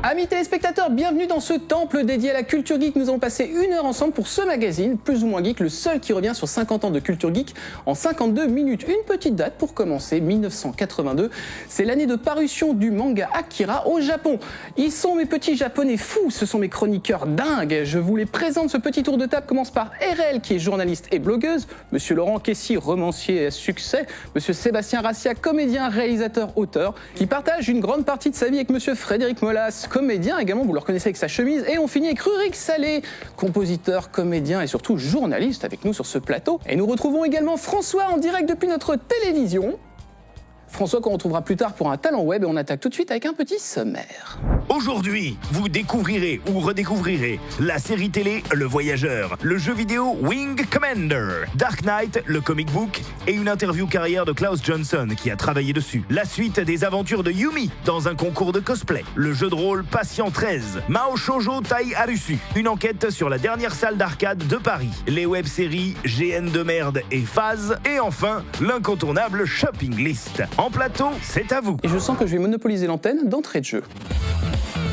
Amis téléspectateurs, bienvenue dans ce temple dédié à la culture geek. Nous allons passer 1 heure ensemble pour ce magazine, plus ou moins geek, le seul qui revient sur 50 ans de culture geek en 52 minutes. Une petite date pour commencer, 1982. C'est l'année de parution du manga Akira au Japon. Ils sont mes petits japonais fous, ce sont mes chroniqueurs dingues. Je vous les présente, ce petit tour de table commence par RL qui est journaliste et blogueuse, Monsieur Laurent Kessy, romancier à succès, Monsieur Sébastien Rassia, comédien, réalisateur, auteur, qui partage une grande partie de sa vie avec Monsieur Frédéric Molas, comédien également, vous le reconnaissez avec sa chemise, et on finit avec Rurik Salé, compositeur, comédien et surtout journaliste avec nous sur ce plateau. Et nous retrouvons également François en direct depuis notre télévision. François qu'on retrouvera plus tard pour un talent web et on attaque tout de suite avec un petit sommaire. Aujourd'hui, vous découvrirez ou redécouvrirez la série télé Le Voyageur, le jeu vidéo Wing Commander, Dark Knight, le comic book et une interview carrière de Klaus Johnson qui a travaillé dessus. La suite des aventures de Yumi dans un concours de cosplay, le jeu de rôle Patient 13, Mao Shoujo Tai Arusu, une enquête sur la dernière salle d'arcade de Paris, les web-séries GN de merde et Phase et enfin l'incontournable Shopping List. En plateau, c'est à vous. Et je sens que je vais monopoliser l'antenne d'entrée de jeu.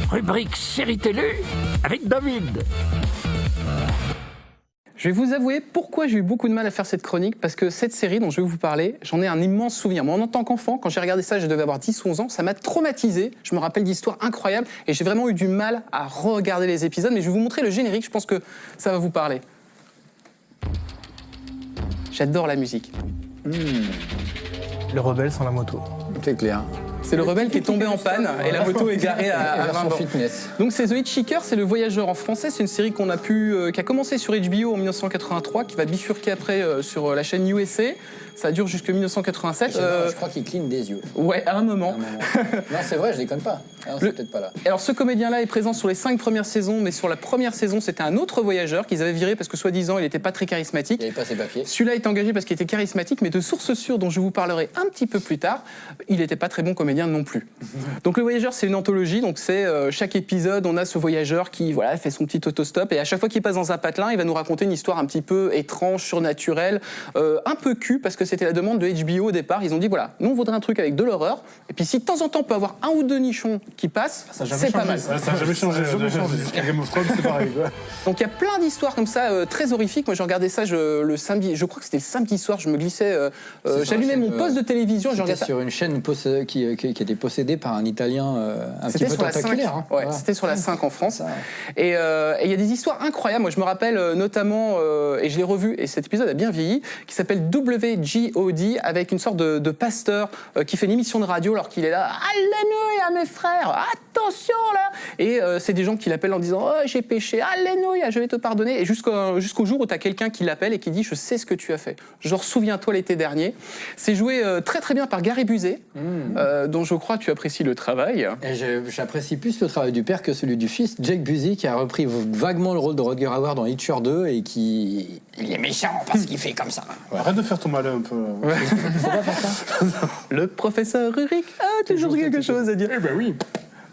Rubrique série télé avec David. Je vais vous avouer pourquoi j'ai eu beaucoup de mal à faire cette chronique, parce que cette série dont je vais vous parler, j'en ai un immense souvenir. Moi, en tant qu'enfant, quand j'ai regardé ça, je devais avoir 10 ou 11 ans, ça m'a traumatisé. Je me rappelle d'histoires incroyables et j'ai vraiment eu du mal à regarder les épisodes, mais je vais vous montrer le générique, je pense que ça va vous parler. J'adore la musique. Le rebelle sans la moto. C'est clair. C'est le rebelle qui est tombé en panne et la moto est garée à 20 bornes. Fitness. Donc c'est The Hitchhiker, c'est le voyageur en français. C'est une série qui a commencé sur HBO en 1983, qui va bifurquer après sur la chaîne USA. Ça dure jusqu'en 1987. Je crois qu'il cligne des yeux. Ouais, à un moment. Non, c'est vrai, je déconne pas. Alors, c'est peut-être pas là. Alors ce comédien-là est présent sur les 5 premières saisons, mais sur la première saison, c'était un autre voyageur qu'ils avaient viré parce que soi-disant, il n'était pas très charismatique. Il n'avait pas ses papiers. Celui-là est engagé parce qu'il était charismatique, mais de sources sûres dont je vous parlerai un petit peu plus tard, il n'était pas très bon comédien non plus. Donc le voyageur, c'est une anthologie, donc c'est chaque épisode, on a ce voyageur qui fait son petit autostop et à chaque fois qu'il passe dans un patelin, il va nous raconter une histoire un petit peu étrange, surnaturelle, un peu cul, parce que c'était la demande de HBO au départ. Ils ont dit voilà, nous on voudrait un truc avec de l'horreur, et puis si de temps en temps on peut avoir 1 ou 2 nichons qui passent, c'est pas mal. Ça n'a jamais changé. Jusqu'à Game of Thrones, c'est pareil. Donc il y a plein d'histoires comme ça, très horrifiques. Moi j'ai regardé ça le samedi, je crois que c'était le samedi soir, je me glissais, j'allumais mon poste de télévision, je regardais ça. Sur une chaîne qui était possédée par un Italien un petit peu tentaculaire. Hein. Ouais, voilà. C'était sur la 5 en France. Et il y a des histoires incroyables. Moi, je me rappelle notamment, et je l'ai revu, et cet épisode a bien vieilli, qui s'appelle WGOD, avec une sorte de pasteur qui fait une émission de radio alors qu'il est là. Alléluia, mes frères, attention là. Et c'est des gens qui l'appellent en disant oh, j'ai péché, alléluia, je vais te pardonner. Et jusqu'au jour où tu as quelqu'un qui l'appelle et qui dit je sais ce que tu as fait. Genre, souviens-toi l'été dernier. C'est joué très très bien par Gary Busey, dont je crois tu apprécies le travail. Et j'apprécie plus le travail du père que celui du fils, Jake Busey, qui a repris vaguement le rôle de Rodger Hauer dans Hitcher 2 et qui... Il est méchant parce qu'il fait comme ça. Ouais. Arrête de faire ton malin un peu. Ouais. Faut pas faire ça. Le professeur Rurik a toujours quelque chose à dire. Eh ben oui.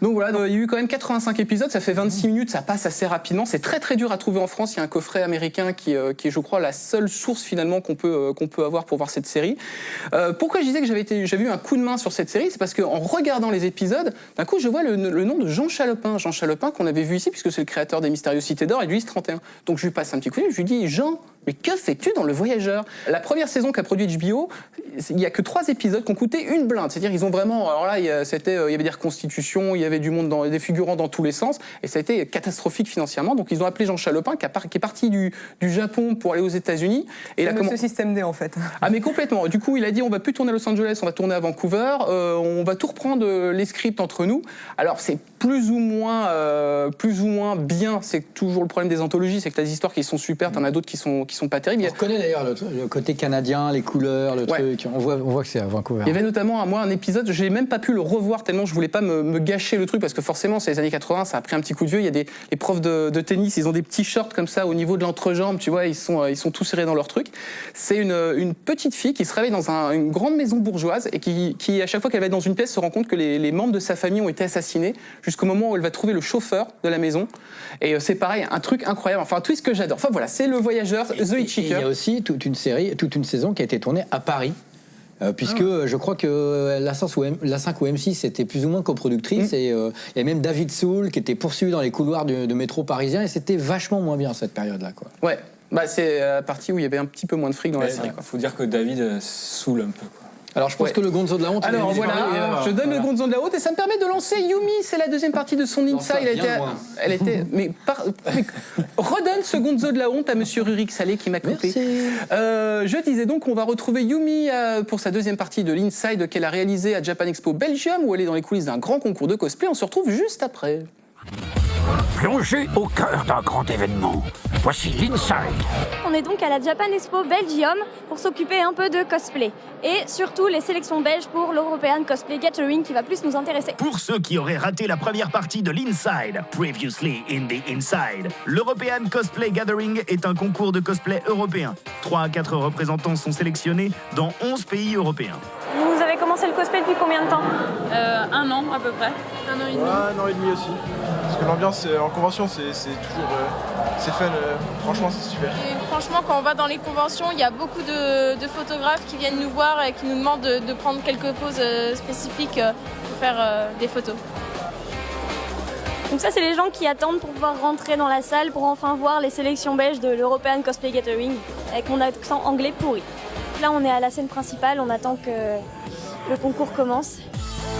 Donc voilà, il y a eu quand même 85 épisodes, ça fait 26 minutes, ça passe assez rapidement. C'est très très dur à trouver en France. Il y a un coffret américain qui est, je crois, la seule source finalement qu'on peut avoir pour voir cette série. Pourquoi je disais que j'avais eu un coup de main sur cette série, c'est parce qu'en regardant les épisodes, d'un coup je vois le nom de Jean Chalopin. Jean Chalopin qu'on avait vu ici, puisque c'est le créateur des Mystérieuses Cités d'Or et du Lys 31. Donc je lui passe un petit coup de fil, je lui dis Jean, mais que fais-tu dans Le Voyageur? La première saison qu'a produit HBO, il n'y a que 3 épisodes qui ont coûté une blinde. C'est-à-dire ils ont vraiment... Alors là, il y avait des reconstitutions, il y avait du monde, des figurants dans tous les sens, et ça a été catastrophique financièrement. Donc ils ont appelé Jean Chalopin, qui est parti du Japon pour aller aux États-Unis. Et ce système D en fait. Ah mais complètement. Du coup, il a dit on va plus tourner à Los Angeles, on va tourner à Vancouver, on va tout reprendre les scripts entre nous. Alors c'est plus ou moins bien. C'est toujours le problème des anthologies, c'est que tu as des histoires qui sont super, tu en as d'autres qui sont pas terribles. On reconnaît d'ailleurs le côté canadien, les couleurs, le truc. On voit que c'est à Vancouver. Il y avait notamment un épisode, j'ai même pas pu le revoir tellement je voulais pas me gâcher le truc, parce que forcément c'est les années 80, ça a pris un petit coup de vieux. Il y a les profs de tennis, ils ont des petits shorts comme ça au niveau de l'entrejambe, tu vois, ils sont tous serrés dans leur truc. C'est une petite fille qui se réveille dans une grande maison bourgeoise et qui à chaque fois qu'elle va être dans une pièce se rend compte que les membres de sa famille ont été assassinés, jusqu'au moment où elle va trouver le chauffeur de la maison. Et c'est pareil, un truc incroyable, enfin un twist que j'adore. Enfin voilà, c'est Le Voyageur, The Hitchhiker. Il y a aussi toute une saison qui a été tournée à Paris. Puisque je crois que la 5 ou M6 était plus ou moins coproductrice et il y a même David Soul qui était poursuivi dans les couloirs de métro parisien et c'était vachement moins bien cette période-là, quoi. Ouais, bah, c'est la partie où il y avait un petit peu moins de fric dans la série. Il faut dire que David saoule un peu, quoi. Alors je pense que le Gonzo de la honte... Alors voilà, je donne le Gonzo de la honte et ça me permet de lancer Yumi, c'est la deuxième partie de son Inside. Elle était mais redonne ce Gonzo de la honte à monsieur Rurik Salé qui m'a coupé. Je disais donc qu'on va retrouver Yumi pour sa deuxième partie de l'Inside qu'elle a réalisé à Japan Expo Belgium où elle est dans les coulisses d'un grand concours de cosplay. On se retrouve juste après. Plongez au cœur d'un grand événement. Voici l'Inside. On est donc à la Japan Expo Belgium pour s'occuper un peu de cosplay. Et surtout les sélections belges pour l'European Cosplay Gathering qui va plus nous intéresser. Pour ceux qui auraient raté la première partie de l'Inside, Previously in the Inside, l'European Cosplay Gathering est un concours de cosplay européen. 3 à 4 représentants sont sélectionnés dans 11 pays européens. Vous avez commencé le cosplay depuis combien de temps? 1 an à peu près. 1 an et demi. Ouais, 1 an et demi aussi. Parce que l'ambiance en convention, c'est toujours c'est fun. Franchement, c'est super. Et franchement, quand on va dans les conventions, il y a beaucoup de photographes qui viennent nous voir et qui nous demandent de prendre quelques poses spécifiques pour faire des photos. Donc ça, c'est les gens qui attendent pour pouvoir rentrer dans la salle pour enfin voir les sélections belges de l'European Cosplay Gathering avec mon accent anglais pourri. Là, on est à la scène principale, on attend que le concours commence.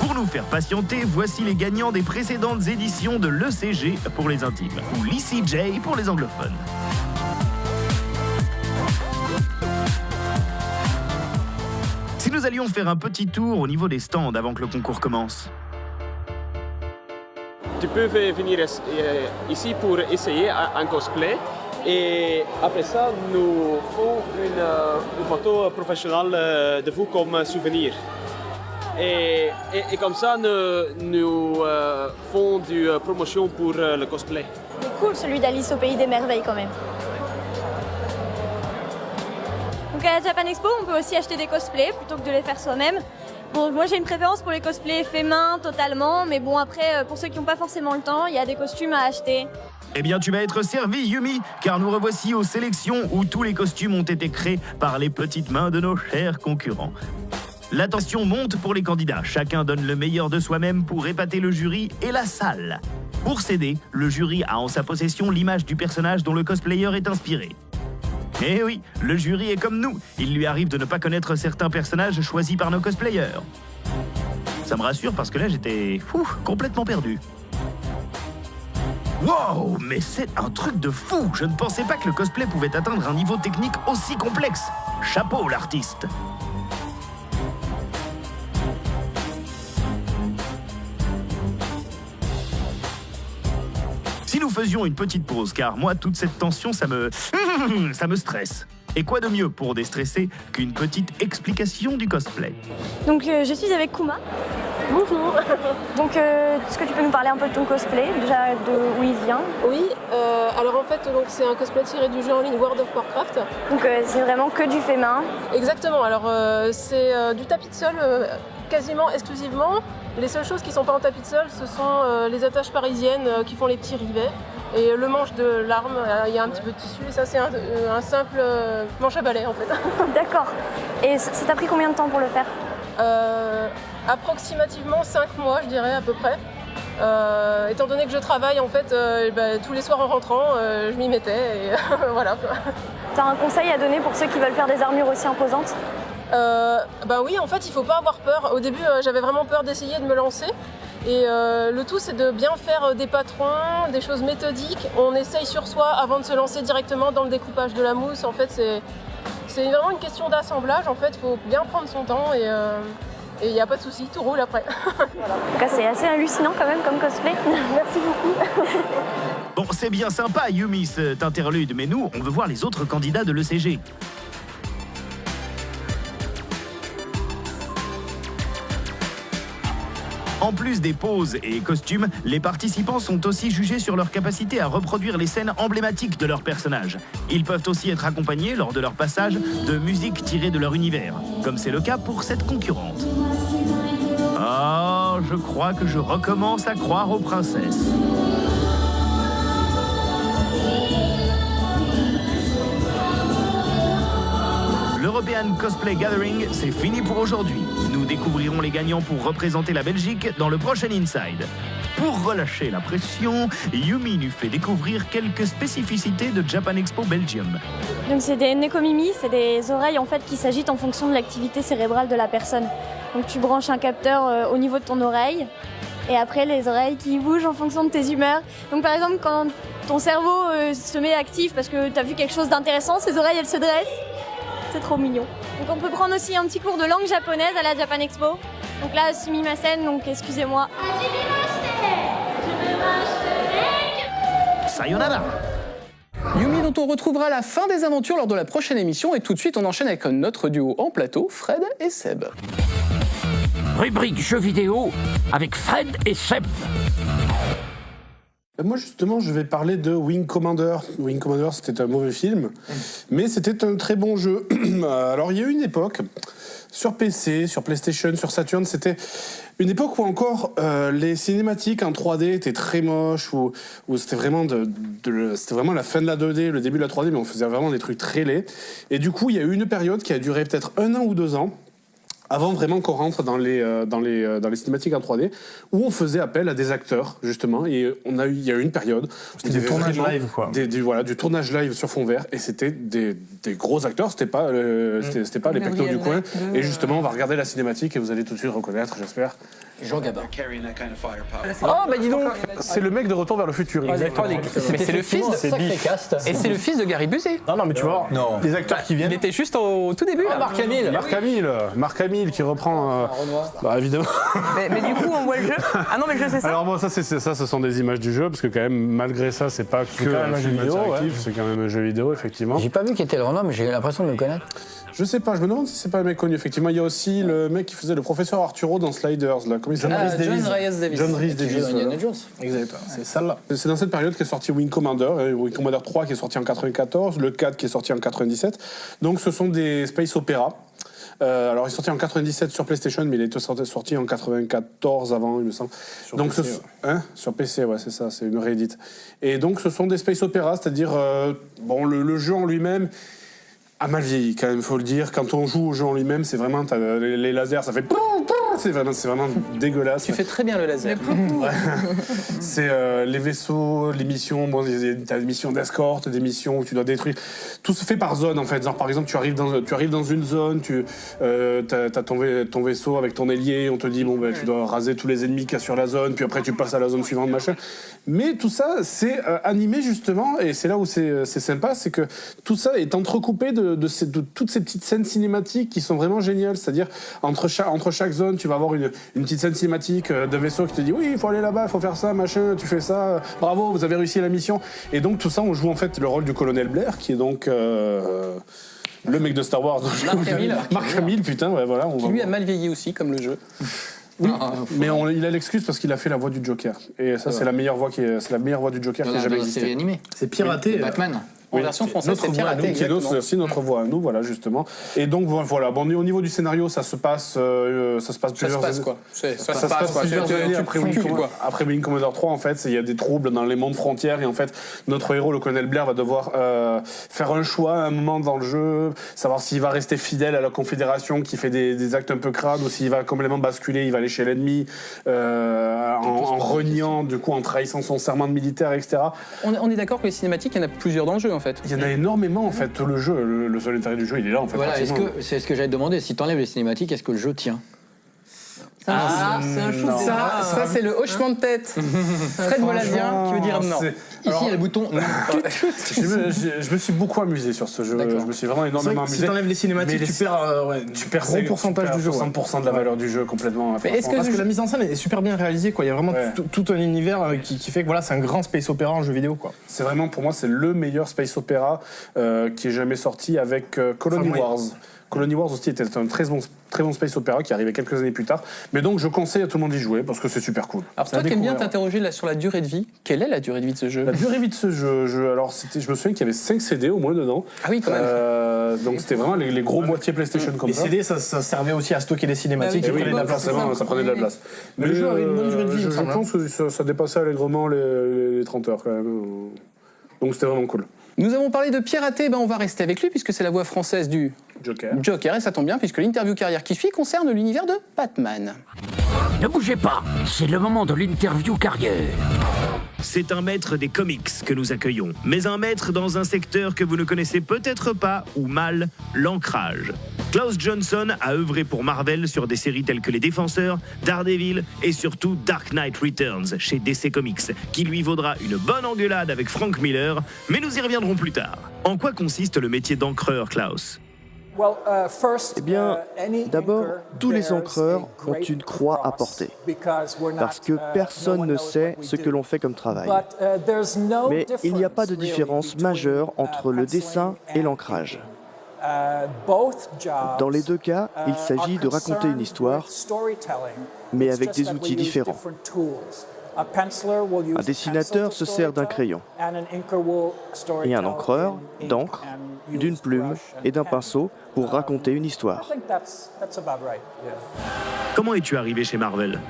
Pour nous faire patienter, voici les gagnants des précédentes éditions de l'ECG pour les intimes, ou l'ECJ pour les anglophones. Si nous allions faire un petit tour au niveau des stands avant que le concours commence. Tu peux venir ici pour essayer un cosplay. Et après ça, nous faisons une photo professionnelle de vous comme souvenir. Et comme ça, nous faisons du promotion pour le cosplay. C'est cool celui d'Alice au Pays des Merveilles quand même. Donc à la Japan Expo, on peut aussi acheter des cosplays plutôt que de les faire soi-même. Bon, moi j'ai une préférence pour les cosplays faits main totalement, mais bon après, pour ceux qui n'ont pas forcément le temps, il y a des costumes à acheter. Eh bien, tu vas être servi, Yumi, car nous revoici aux sélections où tous les costumes ont été créés par les petites mains de nos chers concurrents. La tension monte pour les candidats. Chacun donne le meilleur de soi-même pour épater le jury et la salle. Pour s'aider, le jury a en sa possession l'image du personnage dont le cosplayer est inspiré. Eh oui, le jury est comme nous. Il lui arrive de ne pas connaître certains personnages choisis par nos cosplayers. Ça me rassure parce que là, j'étais complètement perdu. Wow, mais c'est un truc de fou! Je ne pensais pas que le cosplay pouvait atteindre un niveau technique aussi complexe. Chapeau, l'artiste! Si nous faisions une petite pause, car moi, toute cette tension, ça me stresse. Et quoi de mieux pour déstresser qu'une petite explication du cosplay? Donc je suis avec Kuma. Bonjour. Donc est-ce que tu peux nous parler un peu de ton cosplay, déjà de où il vient? Oui, alors en fait c'est un cosplay tiré du jeu en ligne World of Warcraft. Donc c'est vraiment que du fait main? Exactement, alors c'est du tapis de sol quasiment exclusivement. Les seules choses qui ne sont pas en tapis de sol, ce sont les attaches parisiennes qui font les petits rivets. Et le manche de l'arme, il y a un petit peu de tissu, et ça c'est un simple manche à balai en fait. D'accord. Et ça t'a pris combien de temps pour le faire? Approximativement 5 mois je dirais à peu près. Étant donné que je travaille en fait tous les soirs en rentrant, je m'y mettais et voilà. T'as un conseil à donner pour ceux qui veulent faire des armures aussi imposantes? Oui, en fait il faut pas avoir peur. Au début j'avais vraiment peur d'essayer de me lancer. Et le tout c'est de bien faire des patrons, des choses méthodiques. On essaye sur soi avant de se lancer directement dans le découpage de la mousse. En fait c'est vraiment une question d'assemblage. En fait il faut bien prendre son temps et il n'y a pas de souci, tout roule après. Voilà. En tout cas c'est assez hallucinant quand même comme cosplay. Merci beaucoup. Bon, c'est bien sympa Yumi cet interlude, mais nous on veut voir les autres candidats de l'ECG. En plus des poses et costumes, les participants sont aussi jugés sur leur capacité à reproduire les scènes emblématiques de leur personnage. Ils peuvent aussi être accompagnés, lors de leur passage, de musique tirée de leur univers, comme c'est le cas pour cette concurrente. Ah, je crois que je recommence à croire aux princesses. L'European Cosplay Gathering, c'est fini pour aujourd'hui. Nous découvrirons les gagnants pour représenter la Belgique dans le prochain Inside. Pour relâcher la pression, Yumi nous fait découvrir quelques spécificités de Japan Expo Belgium. Donc c'est des nekomimi, c'est des oreilles en fait qui s'agitent en fonction de l'activité cérébrale de la personne. Donc tu branches un capteur au niveau de ton oreille et après les oreilles qui bougent en fonction de tes humeurs. Donc par exemple quand ton cerveau se met actif parce que tu as vu quelque chose d'intéressant, ses oreilles elles se dressent. C'est trop mignon. Donc on peut prendre aussi un petit cours de langue japonaise à la Japan Expo. Donc là, sumimasen, donc excusez-moi. Sayonara! Yumi dont on retrouvera la fin des aventures lors de la prochaine émission et tout de suite on enchaîne avec notre duo en plateau, Fred et Seb. Rubrique jeux vidéo avec Fred et Seb. Moi, justement, je vais parler de Wing Commander. Wing Commander, c'était un mauvais film, mais c'était un très bon jeu. Alors, il y a eu une époque, sur PC, sur PlayStation, sur Saturn, c'était une époque où encore les cinématiques en 3D étaient très moches, où c'était vraiment, c'était vraiment la fin de la 2D, le début de la 3D, mais on faisait vraiment des trucs très laids. Et du coup, il y a eu une période qui a duré peut-être 1 an ou 2 ans, avant vraiment qu'on rentre dans les cinématiques en 3D, où on faisait appel à des acteurs, justement, et il y a eu une période... C'était du tournage live, quoi. Voilà, du tournage live sur fond vert, et c'était des gros acteurs, c'était pas les pectos du coin, et justement, on va regarder la cinématique, et vous allez tout de suite reconnaître, j'espère. Jean Gabin. Oh, bah dis donc. C'est le mec de Retour vers le futur. Exactement. Mais c'est le fils de... Et c'est le fils de Gary Busey. Non, mais tu vois, les acteurs qui viennent... Il était juste au tout début. Marc Hamill qui reprend... bah, évidemment. Mais du coup, on voit le jeu. Ah non, mais le jeu, c'est ça. Alors bon, ça, ce sont des images du jeu, parce que quand même, malgré ça, c'est pas que un jeu vidéo, c'est quand même un jeu vidéo, effectivement. J'ai pas vu qui était le Renault, mais j'ai l'impression de le connaître. Je sais pas, je me demande si c'est pas un mec connu. Effectivement, il y a aussi le mec qui faisait le professeur Arturo dans Sliders, là. Comment il s'appelle ? John Rhys Davies. Indiana Jones. Exactement, c'est celle-là. C'est dans cette période qu'est sorti Wing Commander, Wing Commander 3 qui est sorti en 94, le 4 qui est sorti en 97. Donc ce sont des space opéra. Alors il est sorti en 97 sur PlayStation, mais il est sorti en 94 avant, il me semble. Sur donc PC, sur PC, ouais, c'est ça, c'est une réédite. Et donc ce sont des space opéra, c'est-à-dire bon, le jeu en lui-même a mal vieilli, quand même, faut le dire. Quand on joue au jeu en lui-même, c'est vraiment les lasers, ça fait c'est vraiment dégueulasse. Tu fais très bien le laser. Ouais. C'est les vaisseaux, les missions. Bon, t'as des missions d'escorte, des missions où tu dois détruire. Tout se fait par zone en fait. Genre par exemple, tu arrives dans une zone, t'as ton vaisseau avec ton ailier. On te dit bon ben tu dois raser tous les ennemis qu'il y a sur la zone. Puis après tu passes à la zone suivante, machin. Mais tout ça c'est animé justement, et c'est là où c'est sympa, c'est que tout ça est entrecoupé de toutes ces petites scènes cinématiques qui sont vraiment géniales. C'est-à-dire entre chaque zone, tu vas avoir une petite scène cinématique d'un vaisseau qui te dit oui, il faut aller là-bas, il faut faire ça, machin, tu fais ça, bravo, vous avez réussi la mission. Et donc tout ça, on joue en fait le rôle du colonel Blair, qui est donc le mec de Star Wars. Mark Hamill, putain, ouais, voilà. Qui lui a mal vieilli aussi, comme le jeu. Oui, mais il a l'excuse parce qu'il a fait la voix du Joker. Et ça, c'est la meilleure voix du Joker qui a jamais existé. C'est animé. C'est piraté. Batman. En version française, c'est piraté. Qui est aussi notre voix à nous, voilà, justement. Et donc, voilà. Bon, au niveau du scénario, ça se passe plusieurs années. Après Wing Commander 3, en fait, il y a des troubles dans les mondes frontières. Et en fait, notre héros, le colonel Blair, va devoir faire un choix à un moment dans le jeu, savoir s'il va rester fidèle à la Confédération qui fait des actes un peu crades, ou s'il va complètement basculer, il va aller chez l'ennemi en reniant, du coup, en trahissant son serment de militaire, etc. On est d'accord que les cinématiques, il y en a plusieurs dans le jeu, en fait. Il y en a énormément en fait, le jeu, le seul intérêt du jeu il est là en fait. Voilà, c'est ce que j'allais te demander, si t'enlèves les cinématiques, est-ce que le jeu tient ? C'est un shoot. Ça c'est le hochement de tête. Fred Molasien qui veut dire non. Ici il y a le bouton. Je me suis beaucoup amusé sur ce jeu. Je me suis vraiment énormément amusé. Si t'enlèves les cinématiques, tu perds gros pourcentage du jeu. 60% de la valeur du jeu complètement. Parce que la mise en scène est super bien réalisée, quoi. Il y a vraiment tout un univers qui fait que voilà, c'est un grand space opéra en jeu vidéo, quoi. C'est vraiment, pour moi, c'est le meilleur space opéra qui est jamais sorti avec Colony Wars. Colony Wars aussi était un très bon space opéra qui arrivait quelques années plus tard. Mais donc je conseille à tout le monde d'y jouer parce que c'est super cool. Alors toi qui aimes bien t'interroger sur la durée de vie, quelle est la durée de vie de ce jeu ? La durée de vie de ce jeu, alors je me souviens qu'il y avait 5 CD au moins dedans. Ah oui, quand même. Donc c'était vraiment les gros boîtiers PlayStation comme ça. Les CD ça servait aussi à stocker les cinématiques. Et prenait de la place, ça prenait de la place. Mais le jeu avait une bonne durée de vie. Je pense que ça dépassait allègrement les 30 heures quand même. Donc c'était vraiment cool. Nous avons parlé de Pierre Athé, on va rester avec lui puisque c'est la voix française du Joker, et ça tombe bien puisque l'interview carrière qui suit concerne l'univers de Batman. Ne bougez pas, c'est le moment de l'interview carrière. C'est un maître des comics que nous accueillons, mais un maître dans un secteur que vous ne connaissez peut-être pas ou mal, l'ancrage. Klaus Johnson a œuvré pour Marvel sur des séries telles que Les Défenseurs, Daredevil et surtout Dark Knight Returns chez DC Comics, qui lui vaudra une bonne engueulade avec Frank Miller, mais nous y reviendrons plus tard. En quoi consiste le métier d'encreur, Klaus ? Eh bien, d'abord, tous les encreurs ont une croix à porter, parce que personne ne sait ce que l'on fait comme travail. Mais il n'y a pas de différence majeure entre le dessin et l'ancrage. Dans les deux cas, il s'agit de raconter une histoire, mais avec des outils différents. Un dessinateur se sert d'un crayon et un encreur d'encre, d'une plume et d'un pinceau pour raconter une histoire. Comment es-tu arrivé chez Marvel ?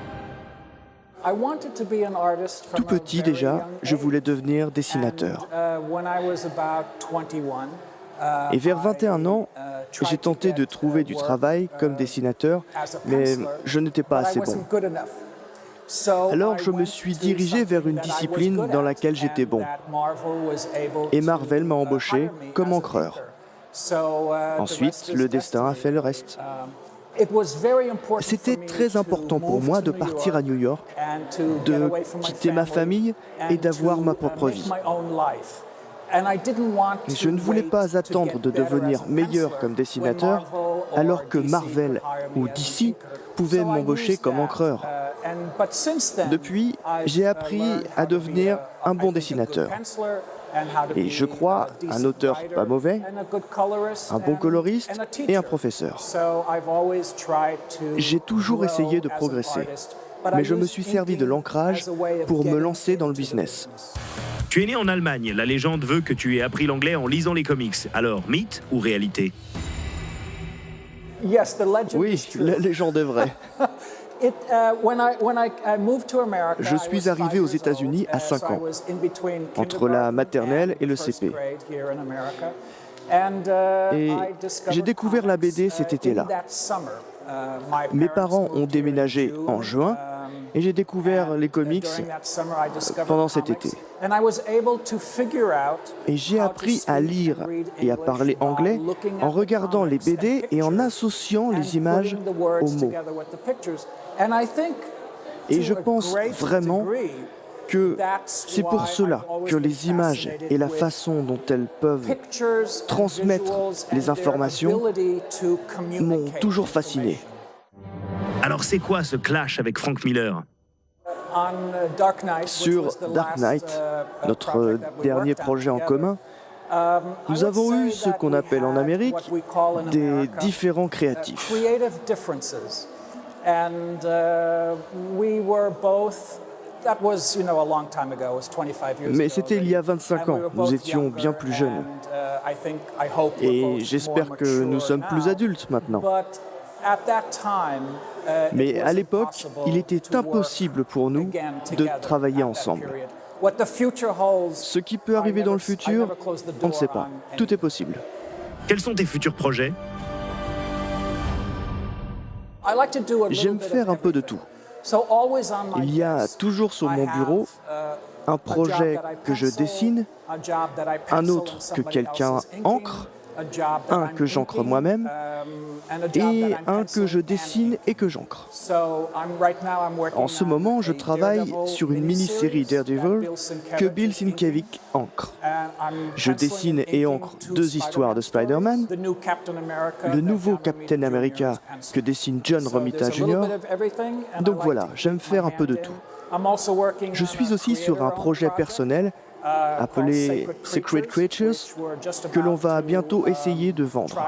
Tout petit déjà, je voulais devenir dessinateur. Et vers 21 ans, j'ai tenté de trouver du travail comme dessinateur, mais je n'étais pas assez bon. Alors je me suis dirigé vers une discipline dans laquelle j'étais bon. Et Marvel m'a embauché comme encreur. Ensuite, le destin a fait le reste. C'était très important pour moi de partir à New York, de quitter ma famille et d'avoir ma propre vie. Je ne voulais pas attendre de devenir meilleur comme dessinateur alors que Marvel ou DC pouvaient m'embaucher comme encreur. Depuis, j'ai appris à devenir un bon dessinateur. Et je crois un auteur pas mauvais, un bon coloriste et un professeur. J'ai toujours essayé de progresser, mais je me suis servi de l'ancrage pour me lancer dans le business. Tu es né en Allemagne, la légende veut que tu aies appris l'anglais en lisant les comics. Alors, mythe ou réalité ? Oui, la légende est vraie. Je suis arrivé aux États-Unis à 5 ans, entre la maternelle et le CP. Et j'ai découvert la BD cet été-là. Mes parents ont déménagé en juin et j'ai découvert les comics pendant cet été. Et j'ai appris à lire et à parler anglais en regardant les BD et en associant les images aux mots. Et je pense vraiment que c'est pour cela que les images et la façon dont elles peuvent transmettre les informations m'ont toujours fasciné. Alors c'est quoi ce clash avec Frank Miller ? Sur Dark Knight, notre dernier projet en commun, nous avons eu ce qu'on appelle en Amérique des différends créatifs. Mais c'était il y a 25 ans, nous étions bien plus jeunes. Et j'espère que nous sommes plus adultes maintenant. Mais à l'époque, il était impossible pour nous de travailler ensemble. Ce qui peut arriver dans le futur, on ne sait pas. Tout est possible. Quels sont tes futurs projets ? J'aime faire un peu de tout. Il y a toujours sur mon bureau un projet que je dessine, un autre que quelqu'un encre, un que j'encre moi-même et un que je dessine et que j'encre. En ce moment, je travaille sur une mini-série Daredevil que Bill Sienkiewicz encre. Je dessine et encre 2 histoires de Spider-Man, le nouveau Captain America que dessine John Romita Jr. Donc voilà, j'aime faire un peu de tout. Je suis aussi sur un projet personnel appelé Secret Creatures, que l'on va bientôt essayer de vendre.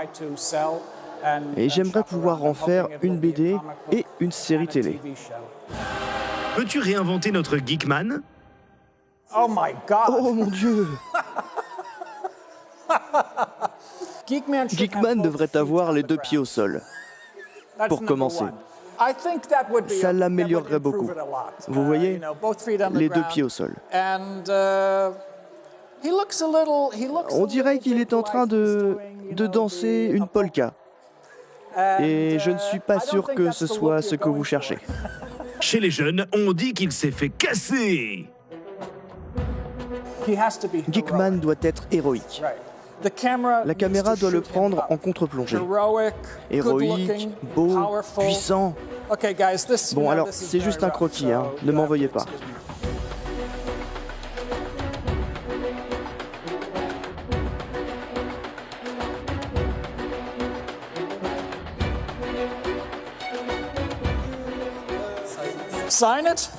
Et j'aimerais pouvoir en faire une BD et une série télé. Peux-tu réinventer notre Geekman ? Oh mon Dieu! Geekman devrait avoir les 2 pieds au sol, pour commencer. Ça l'améliorerait beaucoup. Vous voyez, les 2 pieds au sol. On dirait qu'il est en train de danser une polka. Et je ne suis pas sûr que ce soit ce que vous cherchez. Chez les jeunes, on dit qu'il s'est fait casser. Geekman doit être héroïque. La caméra doit le prendre en contre-plongée. Héroïque, beau, puissant. Bon alors, c'est juste un croquis, hein. Ne m'en veuillez pas.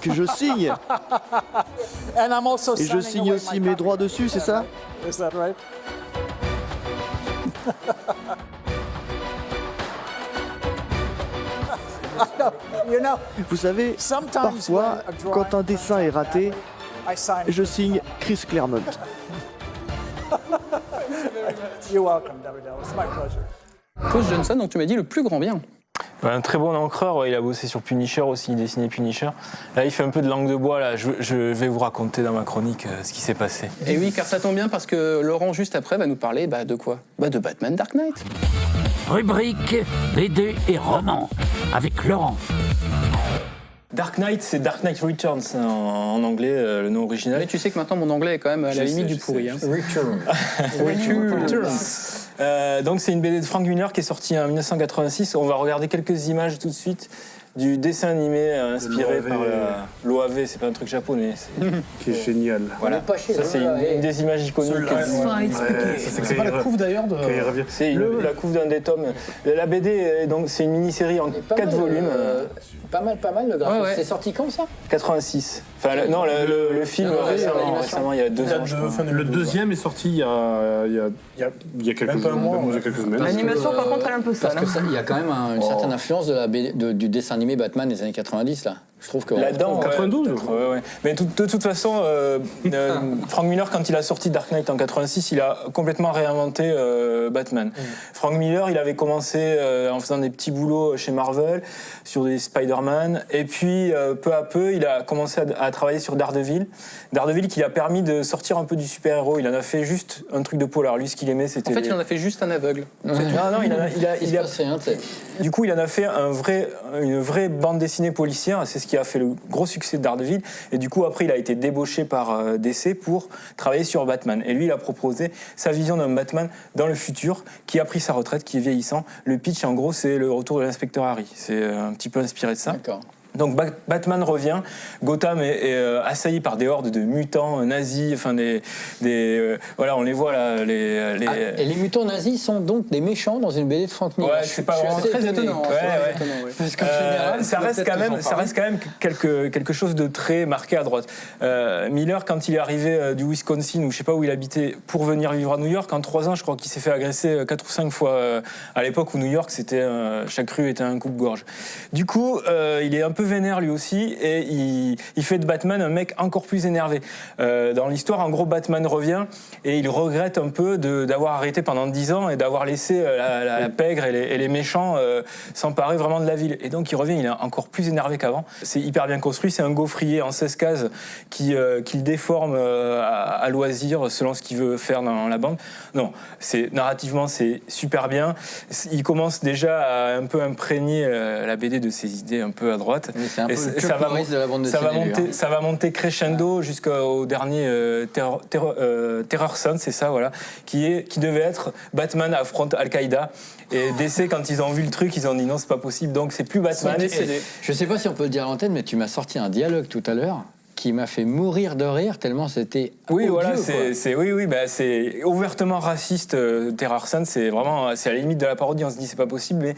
Que je signe. Et je signe aussi mes droits dessus, c'est ça? Vous savez, parfois, quand un dessin est raté, je signe Chris Claremont. Klaus Johnson, donc tu m'as dit le plus grand bien. Un très bon encreur, ouais, il a bossé sur Punisher aussi, il dessinait Punisher. Là, il fait un peu de langue de bois, là. Je vais vous raconter dans ma chronique ce qui s'est passé. Et oui, car ça tombe bien parce que Laurent, juste après, va nous parler de quoi? De Batman Dark Knight. Rubrique BD et romans avec Laurent. Dark Knight, c'est Dark Knight Returns en anglais, le nom original. Mais tu sais que maintenant mon anglais est quand même à la limite du pourri. Hein. Returns. Donc c'est une BD de Frank Miller qui est sortie en 1986. On va regarder quelques images tout de suite du dessin animé inspiré par l'OAV, c'est pas un truc japonais. Qui est génial. Voilà. Ça c'est une des images iconiques. C'est pas la couve d'ailleurs de... C'est la couve d'un des tomes. La BD, donc c'est une mini-série en 4 volumes. Pas mal le graphisme. Ouais. C'est sorti quand ça? 86. Enfin, non, le film récemment, il y a 2 ans. Le deuxième est sorti il y a quelques semaines. L'animation, par contre, elle est un peu sale. Parce que il y a quand même une certaine influence du dessin animé Batman des années 90 là. Je trouve que là-dedans, 92. Ouais. Mais de toute façon, Frank Miller, quand il a sorti Dark Knight en 86, il a complètement réinventé Batman. Frank Miller, il avait commencé en faisant des petits boulots chez Marvel sur des Spider-Man, et puis peu à peu, il a commencé à travailler sur Daredevil. Daredevil qui a permis de sortir un peu du super-héros. Il en a fait juste un truc de polar. Lui, ce qu'il aimait, c'était. En fait, il en a fait juste un aveugle. Non, du coup, il en a fait une vraie bande dessinée policière. C'est ce qui a fait le gros succès de Daredevil. Et du coup, après, il a été débauché par DC pour travailler sur Batman. Et lui, il a proposé sa vision d'un Batman dans le futur, qui a pris sa retraite, qui est vieillissant. Le pitch, en gros, c'est le retour de l'inspecteur Harry. C'est un petit peu inspiré de ça. D'accord. Donc Batman revient, Gotham est assailli par des hordes de mutants nazis, enfin voilà, on les voit là. Et les mutants nazis sont donc des méchants dans une BD de Frank Miller. Ouais, c'est pas vraiment très étonnant. Parce qu'en général, ça reste quand même quelque chose de très marqué à droite. Miller, quand il est arrivé du Wisconsin, ou je sais pas où il habitait, pour venir vivre à New York, en 3 ans, je crois qu'il s'est fait agresser 4 ou 5 fois à l'époque où New York, chaque rue était un coupe-gorge. Du coup, il est un peu vénère lui aussi, et il fait de Batman un mec encore plus énervé. Dans l'histoire, en gros, Batman revient et il regrette un peu d'avoir arrêté pendant 10 ans et d'avoir laissé la pègre et les méchants s'emparer vraiment de la ville. Et donc il revient, il est encore plus énervé qu'avant. C'est hyper bien construit, c'est un gaufrier en 16 cases qu'il déforme à loisir selon ce qu'il veut faire dans la bande. Non, narrativement c'est super bien. Il commence déjà à un peu imprégner la BD de ses idées un peu à droite. C'est un peu le Chuck Norris de la bande dessinée. Ça va monter crescendo jusqu'au dernier Terror Sun, c'est ça, voilà, qui devait être Batman affronte Al-Qaïda. Et DC, quand ils ont vu le truc, ils ont dit non, c'est pas possible, donc c'est plus Batman. Je sais pas si on peut le dire à l'antenne, mais tu m'as sorti un dialogue tout à l'heure qui m'a fait mourir de rire tellement c'était odieux, voilà, c'est ouvertement raciste. Terror Sun, c'est à la limite de la parodie. On se dit c'est pas possible, mais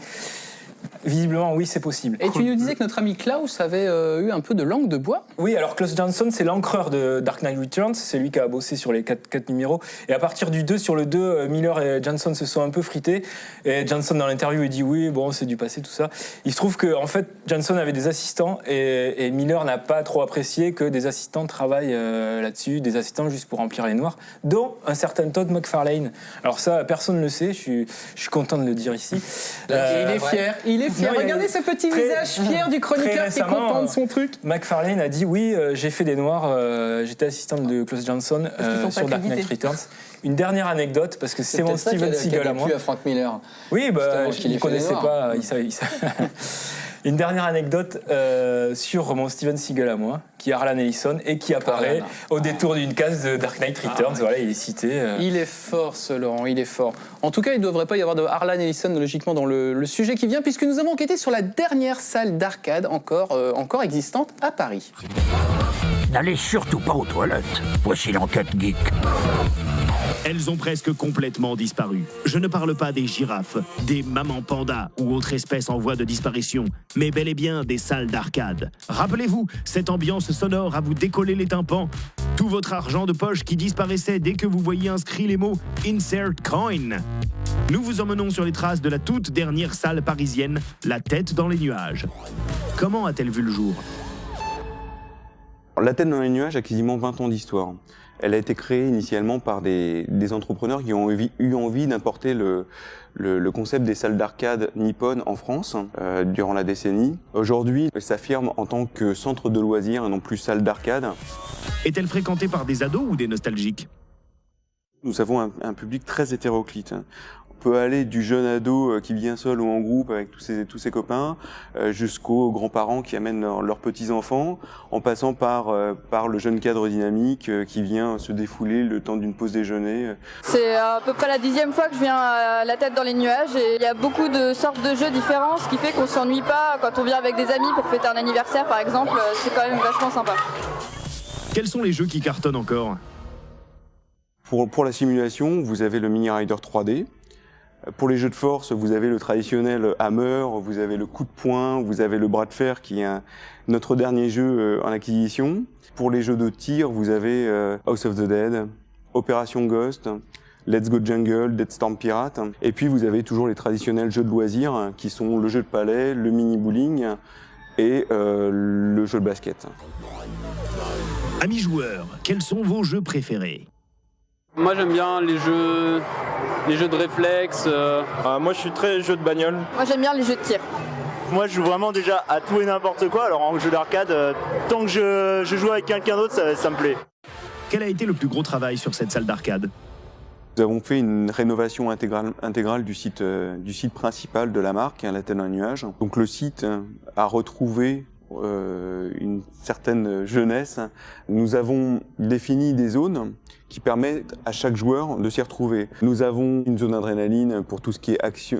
visiblement, oui, c'est possible. Et tu nous disais que notre ami Klaus avait eu un peu de langue de bois. Oui, alors Klaus Johnson, c'est l'encreur de Dark Knight Returns. C'est lui qui a bossé sur les 4 numéros. Et à partir du 2, sur le 2, Miller et Johnson se sont un peu frités. Et Johnson, dans l'interview, il dit oui, bon, c'est du passé, tout ça. Il se trouve que, en fait, Johnson avait des assistants et Miller n'a pas trop apprécié que des assistants travaillent là-dessus, des assistants juste pour remplir les noirs, dont un certain Todd McFarlane. Alors ça, personne ne le sait. Je suis content de le dire ici. Il est fier. Il est fier. Regardez ce petit visage fier du chroniqueur qui est content de son truc. McFarlane a dit oui, j'ai fait des noirs, j'étais assistante de Klaus Johnson sur Dark Knight Returns. Une dernière anecdote, parce que c'est mon Steven Seagal à moi. À Frank Miller. Oui, il ne connaissait pas. Une dernière anecdote sur mon Steven Seagal à moi, qui est Harlan Ellison et qui apparaît au détour d'une case de Dark Knight Returns. Voilà, il est cité. Il est fort, ce Laurent, il est fort. En tout cas, il ne devrait pas y avoir de Harlan Ellison logiquement dans le sujet qui vient, puisque nous avons enquêté sur la dernière salle d'arcade encore existante à Paris. N'allez surtout pas aux toilettes. Voici l'enquête geek. Elles ont presque complètement disparu. Je ne parle pas des girafes, des mamans pandas ou autres espèces en voie de disparition, mais bel et bien des salles d'arcade. Rappelez-vous, cette ambiance sonore à vous décoller les tympans, tout votre argent de poche qui disparaissait dès que vous voyiez inscrit les mots « Insert Coin ». Nous vous emmenons sur les traces de la toute dernière salle parisienne, la tête dans les nuages. Comment a-t-elle vu le jour ? La tête dans les nuages a quasiment 20 ans d'histoire. Elle a été créée initialement par des entrepreneurs qui ont eu envie d'importer le concept des salles d'arcade nippones en France durant la décennie. Aujourd'hui, elle s'affirme en tant que centre de loisirs et non plus salle d'arcade. Est-elle fréquentée par des ados ou des nostalgiques ? Nous avons un public très hétéroclite. On peut aller du jeune ado qui vient seul ou en groupe avec tous ses copains, jusqu'aux grands-parents qui amènent leurs petits-enfants, en passant par le jeune cadre dynamique qui vient se défouler le temps d'une pause déjeuner. C'est à peu près la 10e fois que je viens à la tête dans les nuages et il y a beaucoup de sortes de jeux différents, ce qui fait qu'on s'ennuie pas quand on vient avec des amis pour fêter un anniversaire par exemple, c'est quand même vachement sympa. Quels sont les jeux qui cartonnent encore ? Pour la simulation, vous avez le Mini Rider 3D. Pour les jeux de force, vous avez le traditionnel hammer, vous avez le coup de poing, vous avez le bras de fer qui est notre dernier jeu en acquisition. Pour les jeux de tir, vous avez House of the Dead, Operation Ghost, Let's Go Jungle, Dead Storm Pirate. Et puis vous avez toujours les traditionnels jeux de loisirs qui sont le jeu de palais, le mini bowling et le jeu de basket. Amis joueurs, quels sont vos jeux préférés ? Moi j'aime bien les jeux de réflexe. Moi je suis très jeu de bagnole. Moi j'aime bien les jeux de tir. Moi je joue vraiment déjà à tout et n'importe quoi, alors en jeu d'arcade, tant que je joue avec quelqu'un d'autre, ça me plaît. Quel a été le plus gros travail sur cette salle d'arcade ? Nous avons fait une rénovation intégrale du site principal de la marque, la tête dans les nuages. Donc le site a retrouvé une certaine jeunesse. Nous avons défini des zones qui permettent à chaque joueur de s'y retrouver. Nous avons une zone adrénaline pour tout ce qui est action,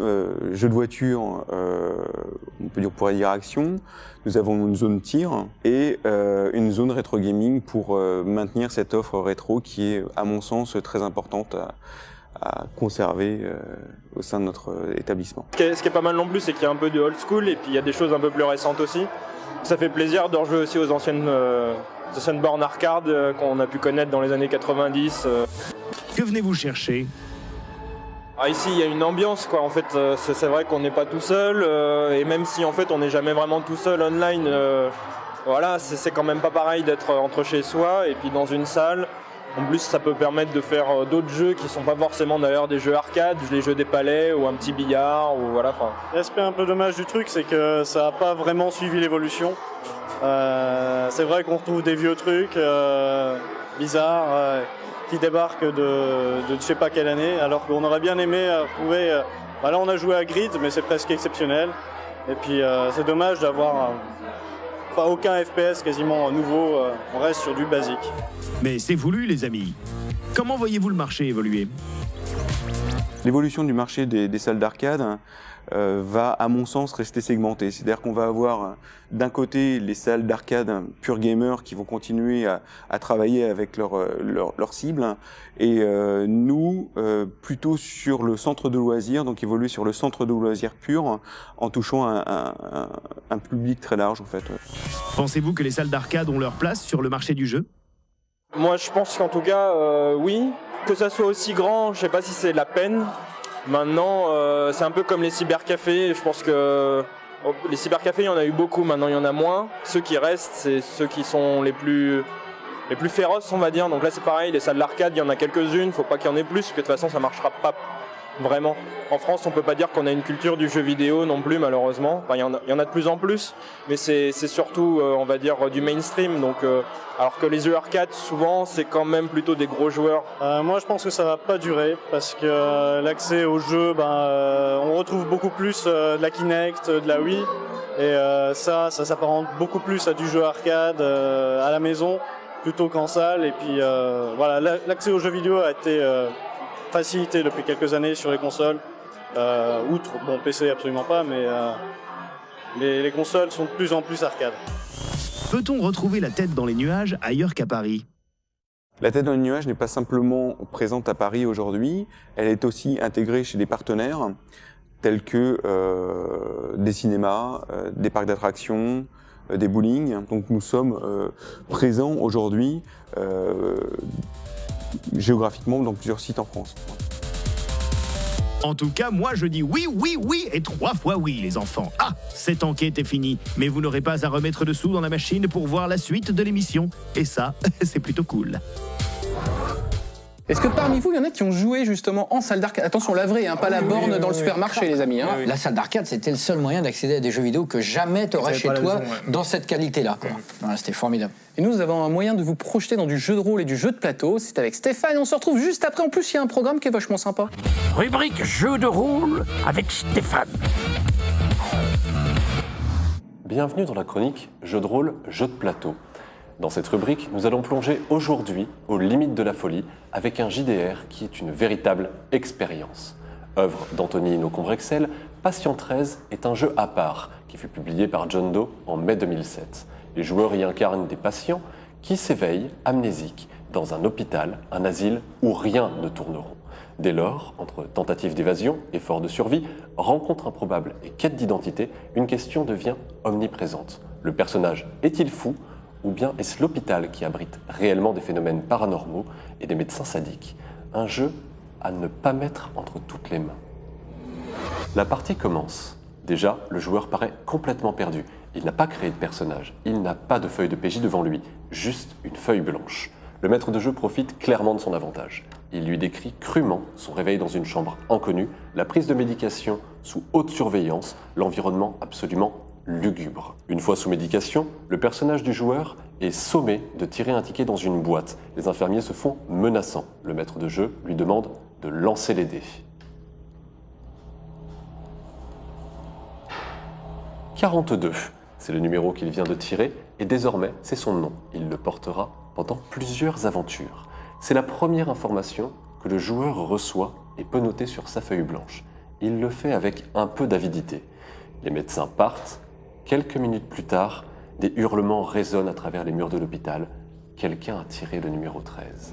jeu de voiture, on pourrait dire action. Nous avons une zone tir et une zone rétro gaming pour maintenir cette offre rétro qui est, à mon sens, très importante à conserver au sein de notre établissement. Ce qui est pas mal non plus, c'est qu'il y a un peu de old school et puis il y a des choses un peu plus récentes aussi. Ça fait plaisir de rejouer aussi aux anciennes bornes arcade qu'on a pu connaître dans les années 90. Que venez-vous chercher ? Ici, il y a une ambiance, quoi. En fait, c'est vrai qu'on n'est pas tout seul, et même si en fait on n'est jamais vraiment tout seul online, voilà, c'est quand même pas pareil d'être entre chez soi et puis dans une salle. En plus, ça peut permettre de faire d'autres jeux qui sont pas forcément d'ailleurs des jeux arcade, les jeux des palais ou un petit billard ou voilà. L'aspect un peu dommage du truc, c'est que ça n'a pas vraiment suivi l'évolution. C'est vrai qu'on retrouve des vieux trucs bizarres qui débarquent de je sais pas quelle année, alors qu'on aurait bien aimé retrouver. Là, on a joué à Grid, mais c'est presque exceptionnel. Et puis, c'est dommage d'avoir pas aucun FPS quasiment nouveau. On reste sur du basique. Mais c'est voulu, les amis. Comment voyez-vous le marché évoluer ? L'évolution du marché des salles d'arcade va, à mon sens, rester segmentée. C'est-à-dire qu'on va avoir d'un côté les salles d'arcade pure gamer qui vont continuer à travailler avec leur cible et nous, plutôt sur le centre de loisirs, donc évoluer sur le centre de loisirs pur en touchant un public très large en fait. Pensez-vous que les salles d'arcade ont leur place sur le marché du jeu ? Moi je pense qu'en tout cas oui, que ça soit aussi grand, je sais pas si c'est la peine. Maintenant c'est un peu comme les cybercafés, je pense que les cybercafés il y en a eu beaucoup, maintenant il y en a moins. Ceux qui restent c'est ceux qui sont les plus féroces on va dire, donc là c'est pareil, les salles d'arcade il y en a quelques-unes, faut pas qu'il y en ait plus, parce que de toute façon ça marchera pas vraiment. En France, on peut pas dire qu'on a une culture du jeu vidéo non plus, malheureusement. Enfin, il y en a de plus en plus, mais c'est surtout, on va dire, du mainstream. Donc, alors que les jeux arcade, souvent, c'est quand même plutôt des gros joueurs. Moi, je pense que ça va pas durer parce que l'accès au jeu, on retrouve beaucoup plus de la Kinect, de la Wii, et ça s'apparente beaucoup plus à du jeu arcade à la maison plutôt qu'en salle. Et puis voilà, l'accès aux jeux vidéo a été facilité depuis quelques années sur les consoles. Outre, bon, PC absolument pas, mais les consoles sont de plus en plus arcades. Peut-on retrouver la tête dans les nuages ailleurs qu'à Paris ? La tête dans les nuages n'est pas simplement présente à Paris aujourd'hui, elle est aussi intégrée chez des partenaires tels que des cinémas, des parcs d'attractions, des bowling. Donc nous sommes présents aujourd'hui géographiquement dans plusieurs sites en France. En tout cas, moi je dis oui, oui, oui et 3 fois oui, les enfants. Ah, cette enquête est finie, mais vous n'aurez pas à remettre de sous dans la machine pour voir la suite de l'émission. Et ça, c'est plutôt cool. Est-ce que parmi vous, il y en a qui ont joué justement en salle d'arcade? Attention, la vraie, pas la borne dans le supermarché, les amis. La salle d'arcade, c'était le seul moyen d'accéder à des jeux vidéo que jamais tu aurais chez toi dans cette qualité-là. Voilà, c'était formidable. Et nous avons un moyen de vous projeter dans du jeu de rôle et du jeu de plateau. C'est avec Stéphane. On se retrouve juste après. En plus, il y a un programme qui est vachement sympa. Rubrique jeu de rôle avec Stéphane. Bienvenue dans la chronique Jeu de rôle, jeu de plateau. Dans cette rubrique, nous allons plonger aujourd'hui aux limites de la folie avec un JDR qui est une véritable expérience. Œuvre d'Anthony Combrexel, Patient 13 est un jeu à part qui fut publié par John Doe en mai 2007. Les joueurs y incarnent des patients qui s'éveillent amnésiques dans un hôpital, un asile où rien ne tourne rond. Dès lors, entre tentative d'évasion, effort de survie, rencontre improbable et quête d'identité, une question devient omniprésente. Le personnage est-il fou ? Ou bien est-ce l'hôpital qui abrite réellement des phénomènes paranormaux et des médecins sadiques? Un jeu à ne pas mettre entre toutes les mains. La partie commence. Déjà, le joueur paraît complètement perdu. Il n'a pas créé de personnage, il n'a pas de feuille de PJ devant lui, juste une feuille blanche. Le maître de jeu profite clairement de son avantage. Il lui décrit crûment son réveil dans une chambre inconnue, la prise de médication sous haute surveillance, l'environnement absolument lugubre. Une fois sous médication, le personnage du joueur est sommé de tirer un ticket dans une boîte. Les infirmiers se font menaçants. Le maître de jeu lui demande de lancer les dés. 42, c'est le numéro qu'il vient de tirer et désormais c'est son nom. Il le portera pendant plusieurs aventures. C'est la première information que le joueur reçoit et peut noter sur sa feuille blanche. Il le fait avec un peu d'avidité. Les médecins partent. Quelques minutes plus tard, des hurlements résonnent à travers les murs de l'hôpital. Quelqu'un a tiré le numéro 13.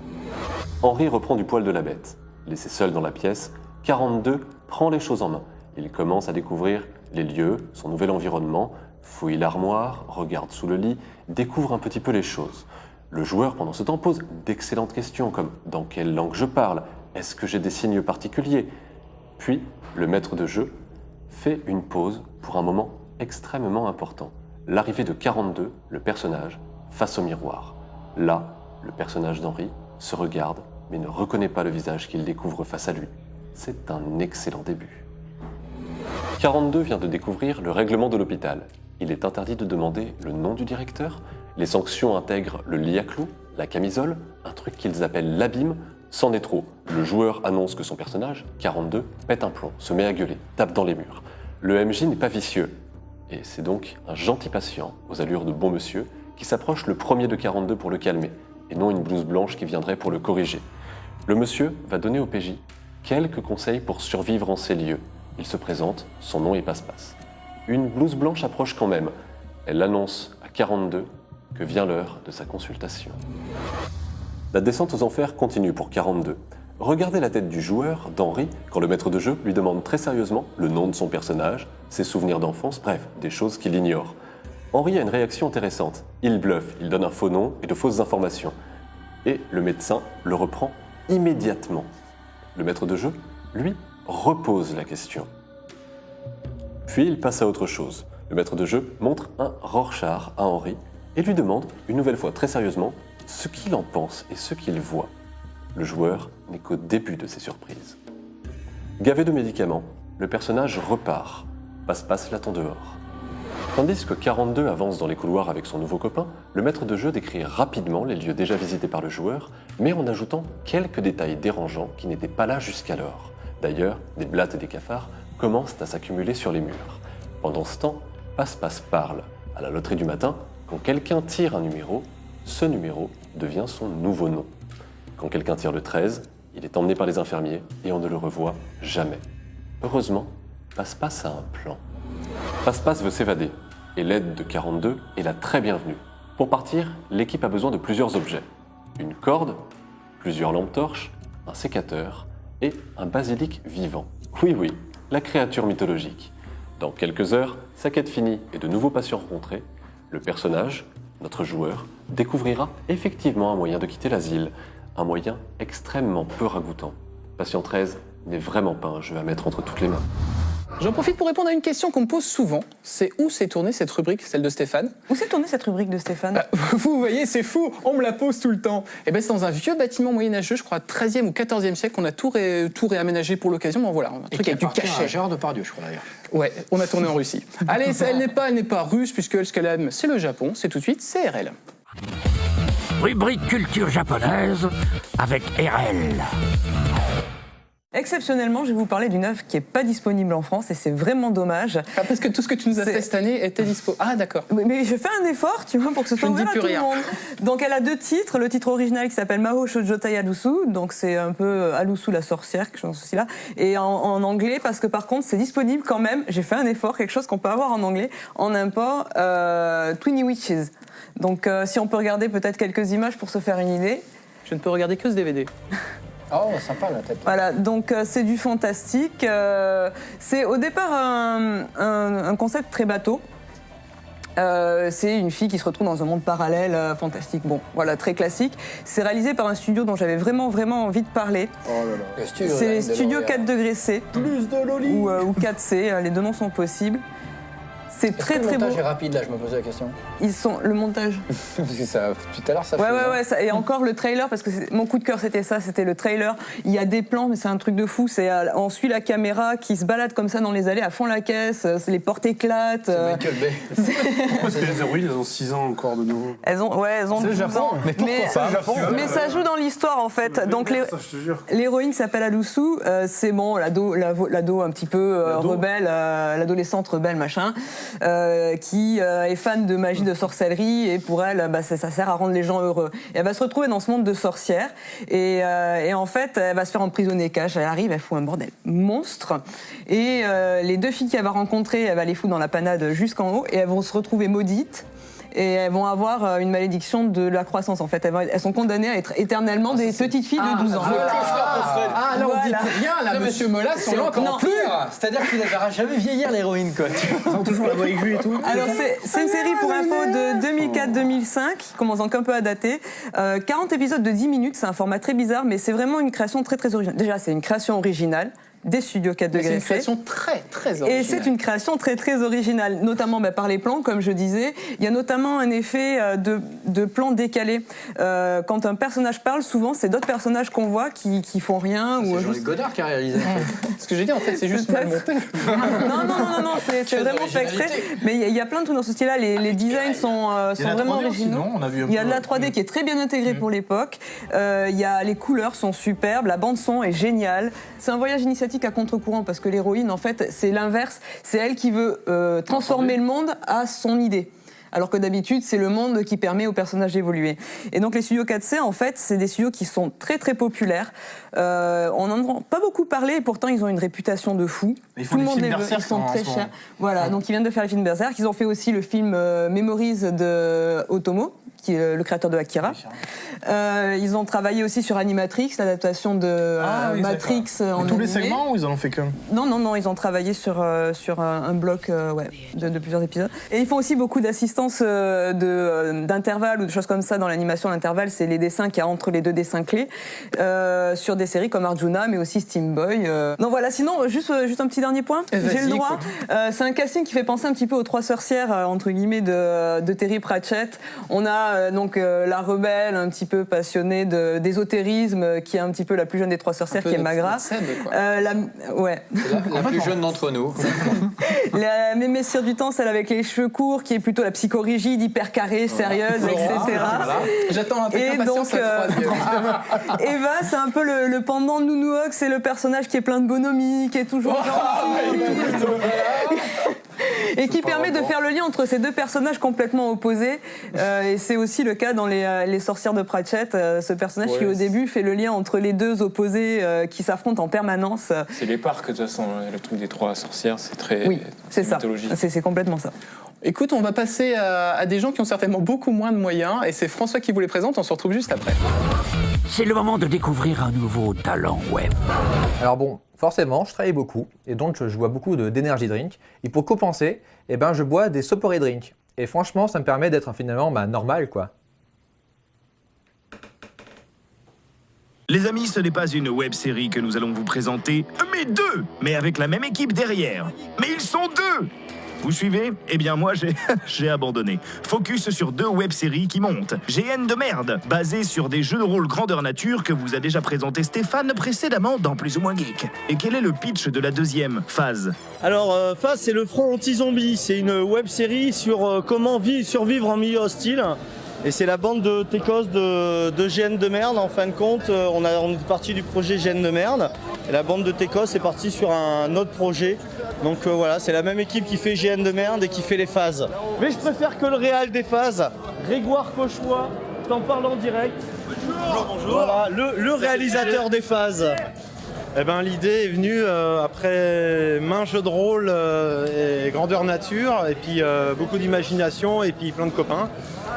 Henri reprend du poil de la bête. Laissé seul dans la pièce, 42 prend les choses en main. Il commence à découvrir les lieux, son nouvel environnement, fouille l'armoire, regarde sous le lit, découvre un petit peu les choses. Le joueur, pendant ce temps, pose d'excellentes questions comme « Dans quelle langue je parle ? Est-ce que j'ai des signes particuliers ?» Puis, le maître de jeu fait une pause pour un moment extrêmement important. L'arrivée de 42, le personnage, face au miroir. Là, le personnage d'Henri se regarde, mais ne reconnaît pas le visage qu'il découvre face à lui. C'est un excellent début. 42 vient de découvrir le règlement de l'hôpital. Il est interdit de demander le nom du directeur. Les sanctions intègrent le lit à clous, la camisole, un truc qu'ils appellent l'abîme. C'en est trop. Le joueur annonce que son personnage, 42, pète un plomb, se met à gueuler, tape dans les murs. Le MJ n'est pas vicieux. Et c'est donc un gentil patient, aux allures de bon monsieur, qui s'approche le premier de 42 pour le calmer, et non une blouse blanche qui viendrait pour le corriger. Le monsieur va donner au PJ quelques conseils pour survivre en ces lieux. Il se présente, son nom est Passe-Passe. Une blouse blanche approche quand même. Elle annonce à 42 que vient l'heure de sa consultation. La descente aux enfers continue pour 42. Regardez la tête du joueur, d'Henri, quand le maître de jeu lui demande très sérieusement le nom de son personnage, ses souvenirs d'enfance, bref, des choses qu'il ignore. Henri a une réaction intéressante. Il bluffe, il donne un faux nom et de fausses informations. Et le médecin le reprend immédiatement. Le maître de jeu, lui, repose la question. Puis il passe à autre chose. Le maître de jeu montre un Rorschach à Henri et lui demande, une nouvelle fois très sérieusement, ce qu'il en pense et ce qu'il voit. Le joueur n'est qu'au début de ses surprises. Gavé de médicaments, le personnage repart. Passe-Passe l'attend dehors. Tandis que 42 avance dans les couloirs avec son nouveau copain, le maître de jeu décrit rapidement les lieux déjà visités par le joueur, mais en ajoutant quelques détails dérangeants qui n'étaient pas là jusqu'alors. D'ailleurs, des blattes et des cafards commencent à s'accumuler sur les murs. Pendant ce temps, Passe-Passe parle. À la loterie du matin, quand quelqu'un tire un numéro, ce numéro devient son nouveau nom. Quand quelqu'un tire le 13, il est emmené par les infirmiers et on ne le revoit jamais. Heureusement, Passe-Passe a un plan. Passe-Passe veut s'évader, et l'aide de 42 est la très bienvenue. Pour partir, l'équipe a besoin de plusieurs objets. Une corde, plusieurs lampes torches, un sécateur et un basilic vivant. Oui, la créature mythologique. Dans quelques heures, sa quête finie et de nouveaux patients rencontrés, le personnage, notre joueur, découvrira effectivement un moyen de quitter l'asile. Un moyen extrêmement peu ragoûtant. Patient 13 n'est vraiment pas un jeu à mettre entre toutes les mains. J'en profite pour répondre à une question qu'on me pose souvent. C'est où s'est tournée cette rubrique, celle de Stéphane? Où s'est tournée cette rubrique de Stéphane? Vous voyez, c'est fou, on me la pose tout le temps. Et ben c'est dans un vieux bâtiment moyenâgeux, je crois 13e ou 14e siècle, qu'on a tout réaménagé pour l'occasion. Bon voilà, un truc avec du cachet. Gérard Depardieu, je crois d'ailleurs. Ouais, on a tourné en Russie. Allez, elle n'est pas russe, puisque ce qu'elle aime, c'est le Japon. C'est tout de suite CRL. Rubrique culture japonaise avec RL. Exceptionnellement, je vais vous parler d'une œuvre qui n'est pas disponible en France et c'est vraiment dommage. Ah, parce que tout ce que tu nous as fait cette année était dispo. Ah, d'accord. Mais je fais un effort, tu vois, pour que ce soit ouvert à tout le monde. Donc elle a 2 titres. Le titre original qui s'appelle Mahou Shoujotai Alusu, donc c'est un peu Alusu la sorcière, quelque chose là. Et en anglais, parce que par contre c'est disponible quand même, j'ai fait un effort, quelque chose qu'on peut avoir en anglais, en import, Twinny Witches. Donc si on peut regarder peut-être quelques images pour se faire une idée. Je ne peux regarder que ce DVD. Oh, sympa la tête. Voilà, donc c'est du fantastique. C'est au départ un concept très bateau. C'est une fille qui se retrouve dans un monde parallèle fantastique. Bon, voilà, très classique. C'est réalisé par un studio dont j'avais vraiment envie de parler. Oh là là. C'est les studios 4 degrés C. Plus de loli. Ou 4C, les deux noms sont possibles. C'est très très beau. Le montage beau. est rapide là, je me posais la question. Le montage. Parce que ça, tout à l'heure ça fait. Ouais, ça, et encore le trailer, parce que mon coup de cœur c'était ça, c'était le trailer. Il y a des plans, mais c'est un truc de fou. On suit la caméra qui se balade comme ça dans les allées à fond la caisse, les portes éclatent. C'est Michael Bay. Parce que les héroïnes, elles ont 6 ans encore de nouveau. Elles ont 12 ans. Mais ça joue dans l'histoire en fait. Donc l'héroïne s'appelle Alusu, c'est bon, l'ado un petit peu rebelle, l'adolescente rebelle machin. Qui est fan de magie, de sorcellerie, et pour elle, ça sert à rendre les gens heureux. Et elle va se retrouver dans ce monde de sorcières, et en fait, elle va se faire emprisonner cash. Elle arrive, elle fout un bordel monstre, et les 2 filles qu'elle va rencontrer, elle va les foutre dans la panade jusqu'en haut, et elles vont se retrouver maudites. Et elles vont avoir une malédiction de la croissance en fait. Elles sont condamnées à être éternellement des petites filles de 12 ans. Là on dit rien, là monsieur Molas, on l'a encore plus. C'est-à-dire qu'il ne verra jamais vieillir l'héroïne quoi. Ils ont toujours la voix aiguë et tout. Alors c'est une série pour info de 2004-2005, qui commence donc un peu à dater. 40 épisodes de 10 minutes, c'est un format très bizarre, mais c'est vraiment une création très très originale. Déjà c'est une création originale des studios 4 degrés. C'est une création très très originale. Et c'est une création très très originale, notamment par les plans, comme je disais. Il y a notamment un effet de plans décalés. Quand un personnage parle, souvent c'est d'autres personnages qu'on voit qui font rien. C'est Jean-Luc Godard qui a réalisé. Ce que j'ai dit en fait, c'est juste mal monté. Non, c'est vraiment fait exprès. Mais il y a plein de trucs dans ce style-là. Les designs sont vraiment originaux. Il y a de la 3D qui est très bien intégrée pour l'époque. Les couleurs sont superbes, la bande son est géniale. C'est un voyage initiatique à contre-courant parce que l'héroïne, en fait, c'est l'inverse. C'est elle qui veut transformer le monde à son idée. Alors que d'habitude, c'est le monde qui permet aux personnages d'évoluer. Et donc les studios 4C, en fait, c'est des studios qui sont très très populaires. On n'en entend pas beaucoup parler et pourtant ils ont une réputation de fou. Tout le monde les veut, ils sont très chers. Voilà, donc ils viennent de faire les films Berserk. Ils ont fait aussi le film Memories de Otomo, qui est le créateur de Akira. Ils ont travaillé aussi sur Animatrix, l'adaptation de Matrix. Tous les segments ou ils en ont fait qu'un? Non, ils ont travaillé sur un bloc de plusieurs épisodes. Et ils font aussi beaucoup d'assistance d'intervalles ou de choses comme ça dans l'animation. L'intervalle, c'est les dessins qu'il y a entre les 2 dessins clés sur des séries comme Arjuna, mais aussi Steam Boy. Non, voilà, sinon, juste un petit dernier point, j'ai le droit. C'est un casting qui fait penser un petit peu aux 3 sorcières, entre guillemets, de Terry Pratchett. On a a donc la rebelle, un petit peu passionnée d'ésotérisme, qui est un petit peu la plus jeune des trois sorcières, qui est Magra. La plus jeune d'entre nous. La Messire du Temps, celle avec les cheveux courts, qui est plutôt la psychorigide, hyper carrée, sérieuse, etc. J'attends avec impatience la troisième. Eva, c'est un peu le pendant de Nounouok, c'est le personnage qui est plein de bonhomie, qui est toujours gentil. Et qui permet de faire le lien entre ces deux personnages complètement opposés. Et c'est aussi le cas dans les sorcières de Pratchett, ce personnage qui au début fait le lien entre les deux opposés qui s'affrontent en permanence. C'est les parcs, de toute façon, le truc des trois sorcières, c'est très c'est ça. C'est complètement ça. Écoute, on va passer à des gens qui ont certainement beaucoup moins de moyens, et c'est François qui vous les présente, on se retrouve juste après. C'est le moment de découvrir un nouveau talent web. Alors bon, forcément, je travaille beaucoup, et donc je bois beaucoup d'énergie drink, et pour compenser, je bois des soporé drink. Et franchement, ça me permet d'être finalement normal, quoi. Les amis, ce n'est pas une web-série que nous allons vous présenter, mais deux, mais avec la même équipe derrière. Mais ils sont deux! Vous suivez? Eh bien moi j'ai abandonné. Focus sur deux web-séries qui montent. GN de merde, basée sur des jeux de rôle grandeur nature que vous a déjà présenté Stéphane précédemment dans Plus ou moins Geek. Et quel est le pitch de la deuxième phase? Alors phase, c'est le front anti-zombie. C'est une web-série sur comment survivre en milieu hostile. Et c'est la bande de Técos de GN de merde. En fin de compte, on est parti du projet GN de merde. Et la bande de Técos est partie sur un autre projet. Donc voilà, c'est la même équipe qui fait GN de merde et qui fait les phases. Mais je préfère que le réal des phases, Grégoire Cauchois, t'en parle en direct. Bonjour. Voilà, le réalisateur des phases. L'idée est venue après maints jeux de rôle et grandeur nature, et puis beaucoup d'imagination, et puis plein de copains.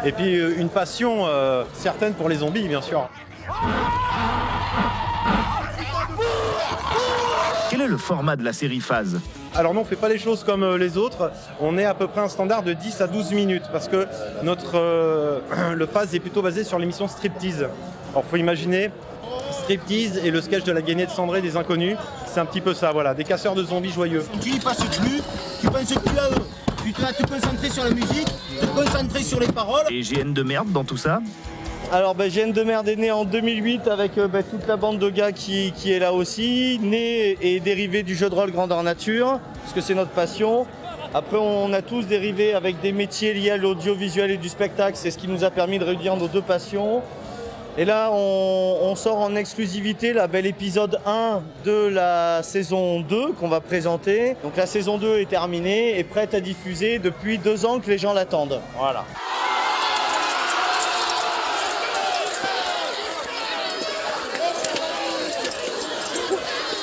Et puis une passion certaine pour les zombies, bien sûr. Quel est le format de la série Phase? Alors non, on ne fait pas les choses comme les autres. On est à peu près un standard de 10 à 12 minutes, parce que le Phase est plutôt basé sur l'émission Striptease. Alors il faut imaginer Striptease et le sketch de la gainée de Cendrée des Inconnus. C'est un petit peu ça, voilà, des casseurs de zombies joyeux. Tu y passes plus, tu penses plus à eux. Tu dois te concentrer sur la musique, te concentrer sur les paroles. Et GN de merde dans tout ça? Alors GN de merde est né en 2008 avec toute la bande de gars qui est là aussi, né et dérivé du jeu de rôle grandeur nature, parce que c'est notre passion. Après on a tous dérivé avec des métiers liés à l'audiovisuel et du spectacle, c'est ce qui nous a permis de réunir nos deux passions. Et là on sort en exclusivité la belle épisode 1 de la saison 2 qu'on va présenter. Donc la saison 2 est terminée et prête à diffuser depuis 2 ans que les gens l'attendent. Voilà.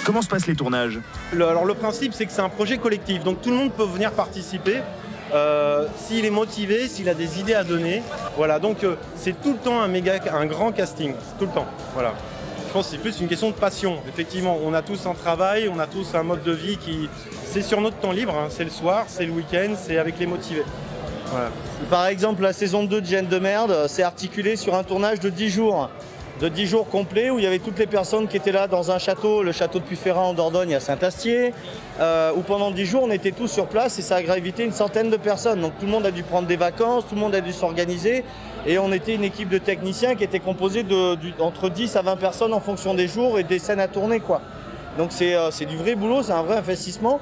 Comment se passent les tournages? Alors le principe, c'est que c'est un projet collectif, donc tout le monde peut venir participer s'il est motivé, s'il a des idées à donner. Voilà, donc c'est tout le temps un grand casting, tout le temps. Voilà. Je pense que c'est plus une question de passion. Effectivement, on a tous un travail, on a tous un mode de vie c'est sur notre temps libre, hein. C'est le soir, c'est le week-end, c'est avec les motivés. Voilà. Par exemple, la saison 2 de GN de merde, c'est articulé sur un tournage de 10 jours. De 10 jours complets où il y avait toutes les personnes qui étaient là dans un château, le château de Puyferrand en Dordogne à Saint-Astier, où pendant 10 jours on était tous sur place et ça a gravité une centaine de personnes. Donc tout le monde a dû prendre des vacances, tout le monde a dû s'organiser et on était une équipe de techniciens qui était composée entre 10 à 20 personnes en fonction des jours et des scènes à tourner, quoi. Donc c'est du vrai boulot, c'est un vrai investissement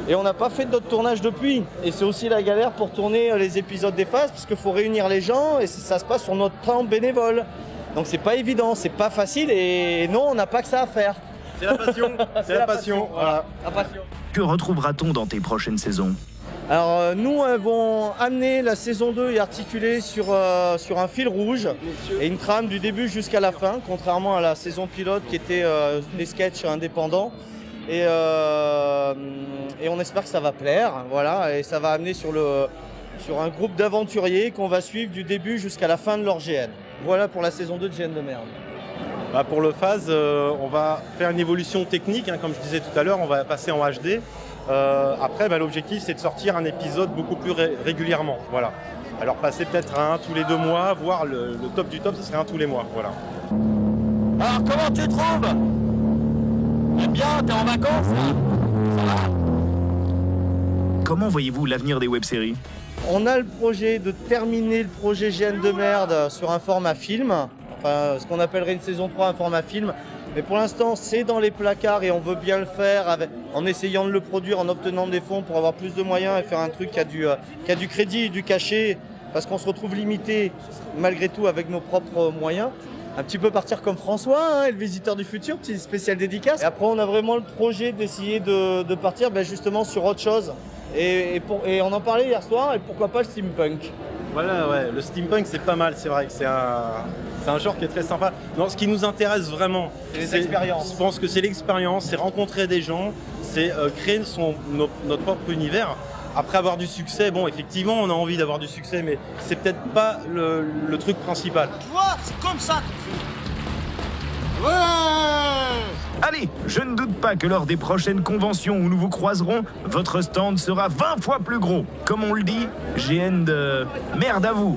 et on n'a pas fait d'autres tournages depuis. Et c'est aussi la galère pour tourner les épisodes des phases parce qu'il faut réunir les gens et ça se passe sur notre temps bénévole. Donc c'est pas évident, c'est pas facile et non, on n'a pas que ça à faire. C'est la passion, c'est la passion. Voilà. La passion. Que retrouvera-t-on dans tes prochaines saisons? Alors nous vont amener la saison 2 et articuler sur un fil rouge et une trame du début jusqu'à la fin, contrairement à la saison pilote qui était des sketchs indépendants. Et on espère que ça va plaire, voilà, et ça va amener sur un groupe d'aventuriers qu'on va suivre du début jusqu'à la fin de leur GN. Voilà pour la saison 2 de GN de merde. Pour le Phase, on va faire une évolution technique, hein, comme je disais tout à l'heure, on va passer en HD. Après, l'objectif c'est de sortir un épisode beaucoup plus régulièrement. Voilà. Alors passer peut-être à un tous les 2 mois, voire le top du top, ce serait un tous les mois. Voilà. Alors comment tu trouves? Eh bien, t'es en vacances là? Ça va? Comment voyez-vous l'avenir des web-séries? On a le projet de terminer le projet GN de merde sur un format film, enfin ce qu'on appellerait une saison 3, un format film. Mais pour l'instant, c'est dans les placards et on veut bien le faire en essayant de le produire, en obtenant des fonds pour avoir plus de moyens et faire un truc qui a du crédit et du cachet, parce qu'on se retrouve limité malgré tout avec nos propres moyens. Un petit peu partir comme François, hein, le visiteur du futur, petit spécial dédicace. Et après, on a vraiment le projet d'essayer de partir justement sur autre chose. Et on en parlait hier soir, et pourquoi pas le steampunk. Voilà, ouais, le steampunk c'est pas mal, c'est vrai que c'est un genre qui est très sympa. Non, ce qui nous intéresse vraiment, c'est l'expérience. Je pense que c'est l'expérience, c'est rencontrer des gens, c'est créer notre propre univers. Après avoir du succès, bon, effectivement, on a envie d'avoir du succès, mais c'est peut-être pas le truc principal. Tu vois, c'est comme ça qu'on fait. Ouais! Allez, je ne doute pas que lors des prochaines conventions où nous vous croiserons, votre stand sera 20 fois plus gros. Comme on le dit, GN de merde à vous.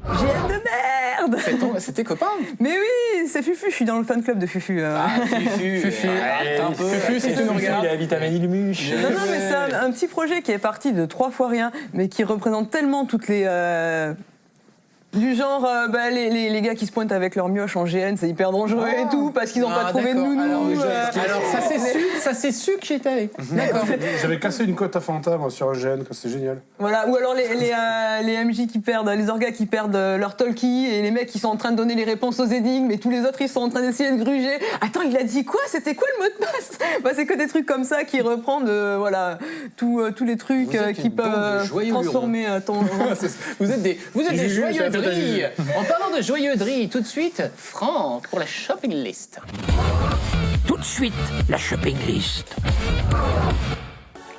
GN de merde! C'est tes copains? Mais oui, c'est Fufu, je suis dans le fan club de Fufu. Fufu, arrête un peu. Fufu, si tu nous regardes. Il habite à Manille-le-Muche. Non, mais c'est un petit projet qui est parti de 3 fois rien, mais qui représente tellement toutes les... Du genre, les gars qui se pointent avec leur mioche en GN, c'est hyper dangereux et tout, parce qu'ils n'ont pas trouvé de nounou. Alors ça c'est su que j'étais allé. D'accord. J'avais cassé une côte à Fanta moi, sur un GN, c'est génial. Voilà, ou alors les MJ qui perdent, les orgas qui perdent leur talkie, et les mecs qui sont en train de donner les réponses aux énigmes, et tous les autres ils sont en train d'essayer de gruger. Attends, il a dit quoi? C'était quoi le mot de passe? C'est que des trucs comme ça qui reprennent tous les trucs qui peuvent transformer ton... Vous êtes des joyeux drilles. En parlant de joyeuderie, tout de suite, Franck pour la shopping list. Tout de suite, la shopping list.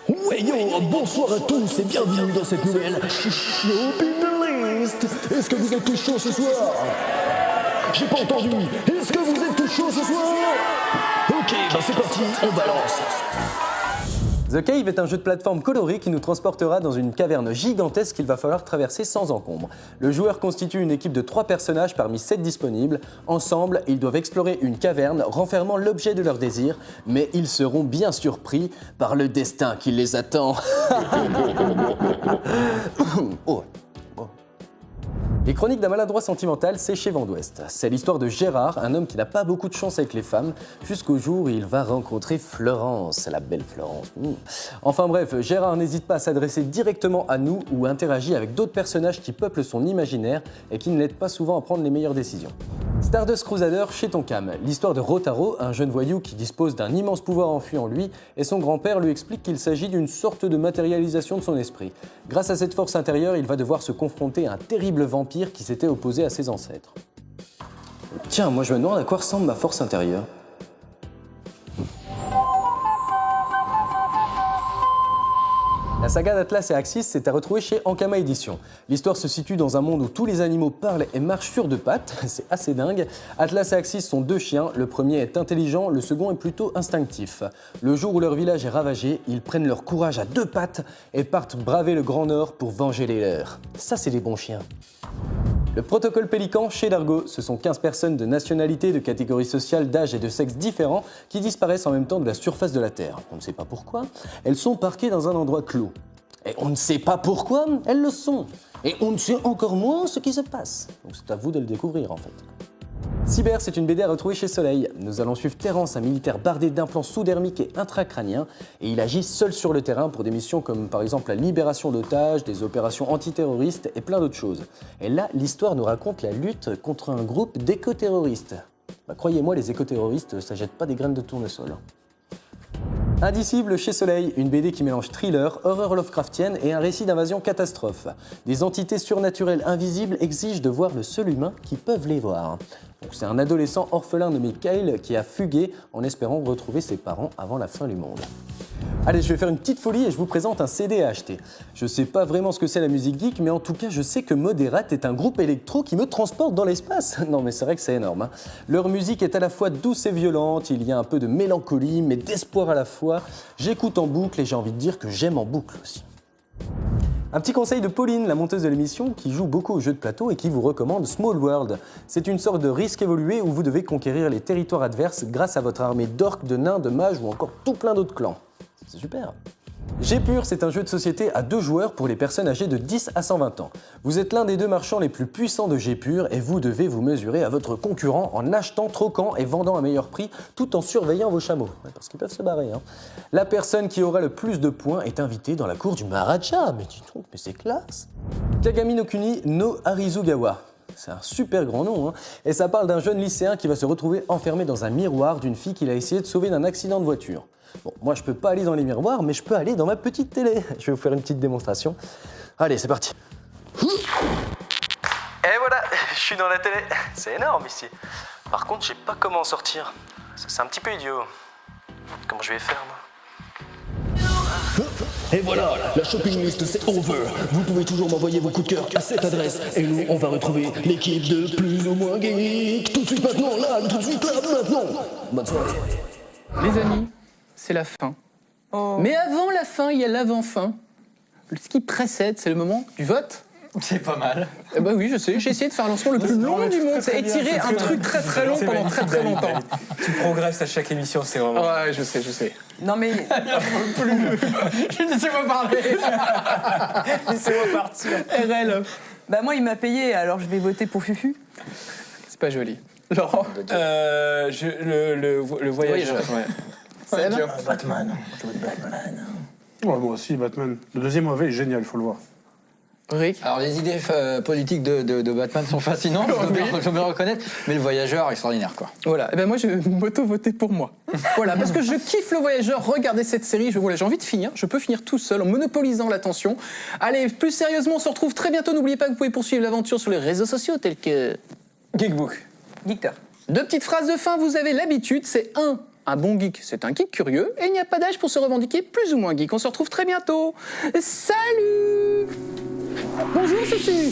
Ouais yo, bonsoir à tous et bienvenue dans cette nouvelle shopping list. Est-ce que vous êtes tous chauds ce soir? J'ai pas entendu. Est-ce que vous êtes tous chauds ce soir? Ok, c'est parti, on balance. The Cave est un jeu de plateforme coloré qui nous transportera dans une caverne gigantesque qu'il va falloir traverser sans encombre. Le joueur constitue une équipe de 3 personnages parmi 7 disponibles. Ensemble, ils doivent explorer une caverne renfermant l'objet de leur désir, mais ils seront bien surpris par le destin qui les attend. Oh. Les chroniques d'un maladroit sentimental, c'est chez Vent d'Ouest. C'est l'histoire de Gérard, un homme qui n'a pas beaucoup de chance avec les femmes, jusqu'au jour où il va rencontrer Florence, la belle Florence. Enfin bref, Gérard n'hésite pas à s'adresser directement à nous ou interagit avec d'autres personnages qui peuplent son imaginaire et qui ne l'aident pas souvent à prendre les meilleures décisions. Stardust Crusader chez Tonkam, l'histoire de Rotaro, un jeune voyou qui dispose d'un immense pouvoir enfui en lui, et son grand-père lui explique qu'il s'agit d'une sorte de matérialisation de son esprit. Grâce à cette force intérieure, il va devoir se confronter à un terrible vampire qui s'était opposé à ses ancêtres. Tiens, moi je me demande à quoi ressemble ma force intérieure. La saga d'Atlas et Axis, c'est à retrouver chez Ankama Éditions. L'histoire se situe dans un monde où tous les animaux parlent et marchent sur 2 pattes, c'est assez dingue. Atlas et Axis sont 2 chiens, le premier est intelligent, le second est plutôt instinctif. Le jour où leur village est ravagé, ils prennent leur courage à 2 pattes et partent braver le Grand Nord pour venger les leurs. Ça, c'est des bons chiens. Le protocole Pélican chez Largo, ce sont 15 personnes de nationalités, de catégories sociales, d'âge et de sexe différents qui disparaissent en même temps de la surface de la Terre. On ne sait pas pourquoi. Elles sont parquées dans un endroit clos. Et on ne sait pas pourquoi elles le sont. Et on ne sait encore moins ce qui se passe. Donc c'est à vous de le découvrir en fait. Cyber, c'est une BD à retrouver chez Soleil. Nous allons suivre Terence, un militaire bardé d'implants sous-dermiques et intracrâniens, et il agit seul sur le terrain pour des missions comme par exemple la libération d'otages, des opérations antiterroristes et plein d'autres choses. Et là, l'histoire nous raconte la lutte contre un groupe d'éco-terroristes. Croyez-moi, les éco-terroristes, ça jette pas des graines de tournesol. Indicible chez Soleil, une BD qui mélange thriller, horreur Lovecraftienne et un récit d'invasion catastrophe. Des entités surnaturelles invisibles exigent de voir le seul humain qui peuvent les voir. C'est un adolescent orphelin nommé Kyle qui a fugué en espérant retrouver ses parents avant la fin du monde. Allez, je vais faire une petite folie et je vous présente un CD à acheter. Je sais pas vraiment ce que c'est la musique geek, mais en tout cas, je sais que Moderate est un groupe électro qui me transporte dans l'espace. Non, mais c'est vrai que c'est énorme, hein. Leur musique est à la fois douce et violente, il y a un peu de mélancolie, mais d'espoir à la fois. J'écoute en boucle et j'ai envie de dire que j'aime en boucle aussi. Un petit conseil de Pauline, la monteuse de l'émission, qui joue beaucoup aux jeux de plateau et qui vous recommande Small World. C'est une sorte de risque évolué où vous devez conquérir les territoires adverses grâce à votre armée d'orques, de nains, de mages ou encore tout plein d'autres clans. C'est super. Gépur, c'est un jeu de société à 2 joueurs pour les personnes âgées de 10 à 120 ans. Vous êtes l'un des 2 marchands les plus puissants de Gépur et vous devez vous mesurer à votre concurrent en achetant, troquant et vendant à meilleur prix tout en surveillant vos chameaux. Ouais, parce qu'ils peuvent se barrer. Hein. La personne qui aura le plus de points est invitée dans la cour du Maharaja. Mais dis donc, mais c'est classe. Kagami no Kuni no Arizugawa. C'est un super grand nom, hein. Et ça parle d'un jeune lycéen qui va se retrouver enfermé dans un miroir d'une fille qu'il a essayé de sauver d'un accident de voiture. Bon, moi je peux pas aller dans les miroirs, mais je peux aller dans ma petite télé. Je vais vous faire une petite démonstration. Allez, c'est parti. Et voilà, je suis dans la télé. C'est énorme ici. Par contre, je sais pas comment en sortir. C'est un petit peu idiot. Comment je vais faire, moi? Et voilà, la shopping list c'est over. Vous pouvez toujours m'envoyer vos coups de cœur à cette adresse. Et nous, on va retrouver l'équipe de plus ou moins geek. Tout de suite maintenant, là, tout de suite là, maintenant. Bonne soirée. Les amis, c'est la fin. Mais avant la fin, il y a l'avant-fin. Ce qui précède, c'est le moment du vote. C'est pas mal. Eh ben oui, je sais, j'ai essayé de faire un lancement le plus long du monde. C'est étirer un truc très très long pendant très très longtemps. Tu progresses à chaque émission, c'est vraiment... Ouais, je sais. Non mais... Laissez-moi parler. Laissez-moi partir. RL. Bah moi, il m'a payé, alors je vais voter pour Fufu. C'est pas joli. Laurent. Le voyageur. Ouais. C'est Batman. Ouais, moi aussi, Batman. Le deuxième OV est génial, il faut le voir. Rick. Alors les idées politiques de Batman sont fascinantes, je dois me reconnaître, mais le voyageur, extraordinaire quoi. Voilà, et ben moi je vais m'auto-voter pour moi. Voilà, parce que je kiffe le voyageur, regardez cette série, j'ai envie de finir, je peux finir tout seul en monopolisant l'attention. Allez, plus sérieusement, on se retrouve très bientôt, n'oubliez pas que vous pouvez poursuivre l'aventure sur les réseaux sociaux tels que... Geekbook. Geekter. 2 petites phrases de fin, vous avez l'habitude, c'est un bon geek, c'est un geek curieux, et il n'y a pas d'âge pour se revendiquer plus ou moins geek. On se retrouve très bientôt. Salut! Bonjour, Susu!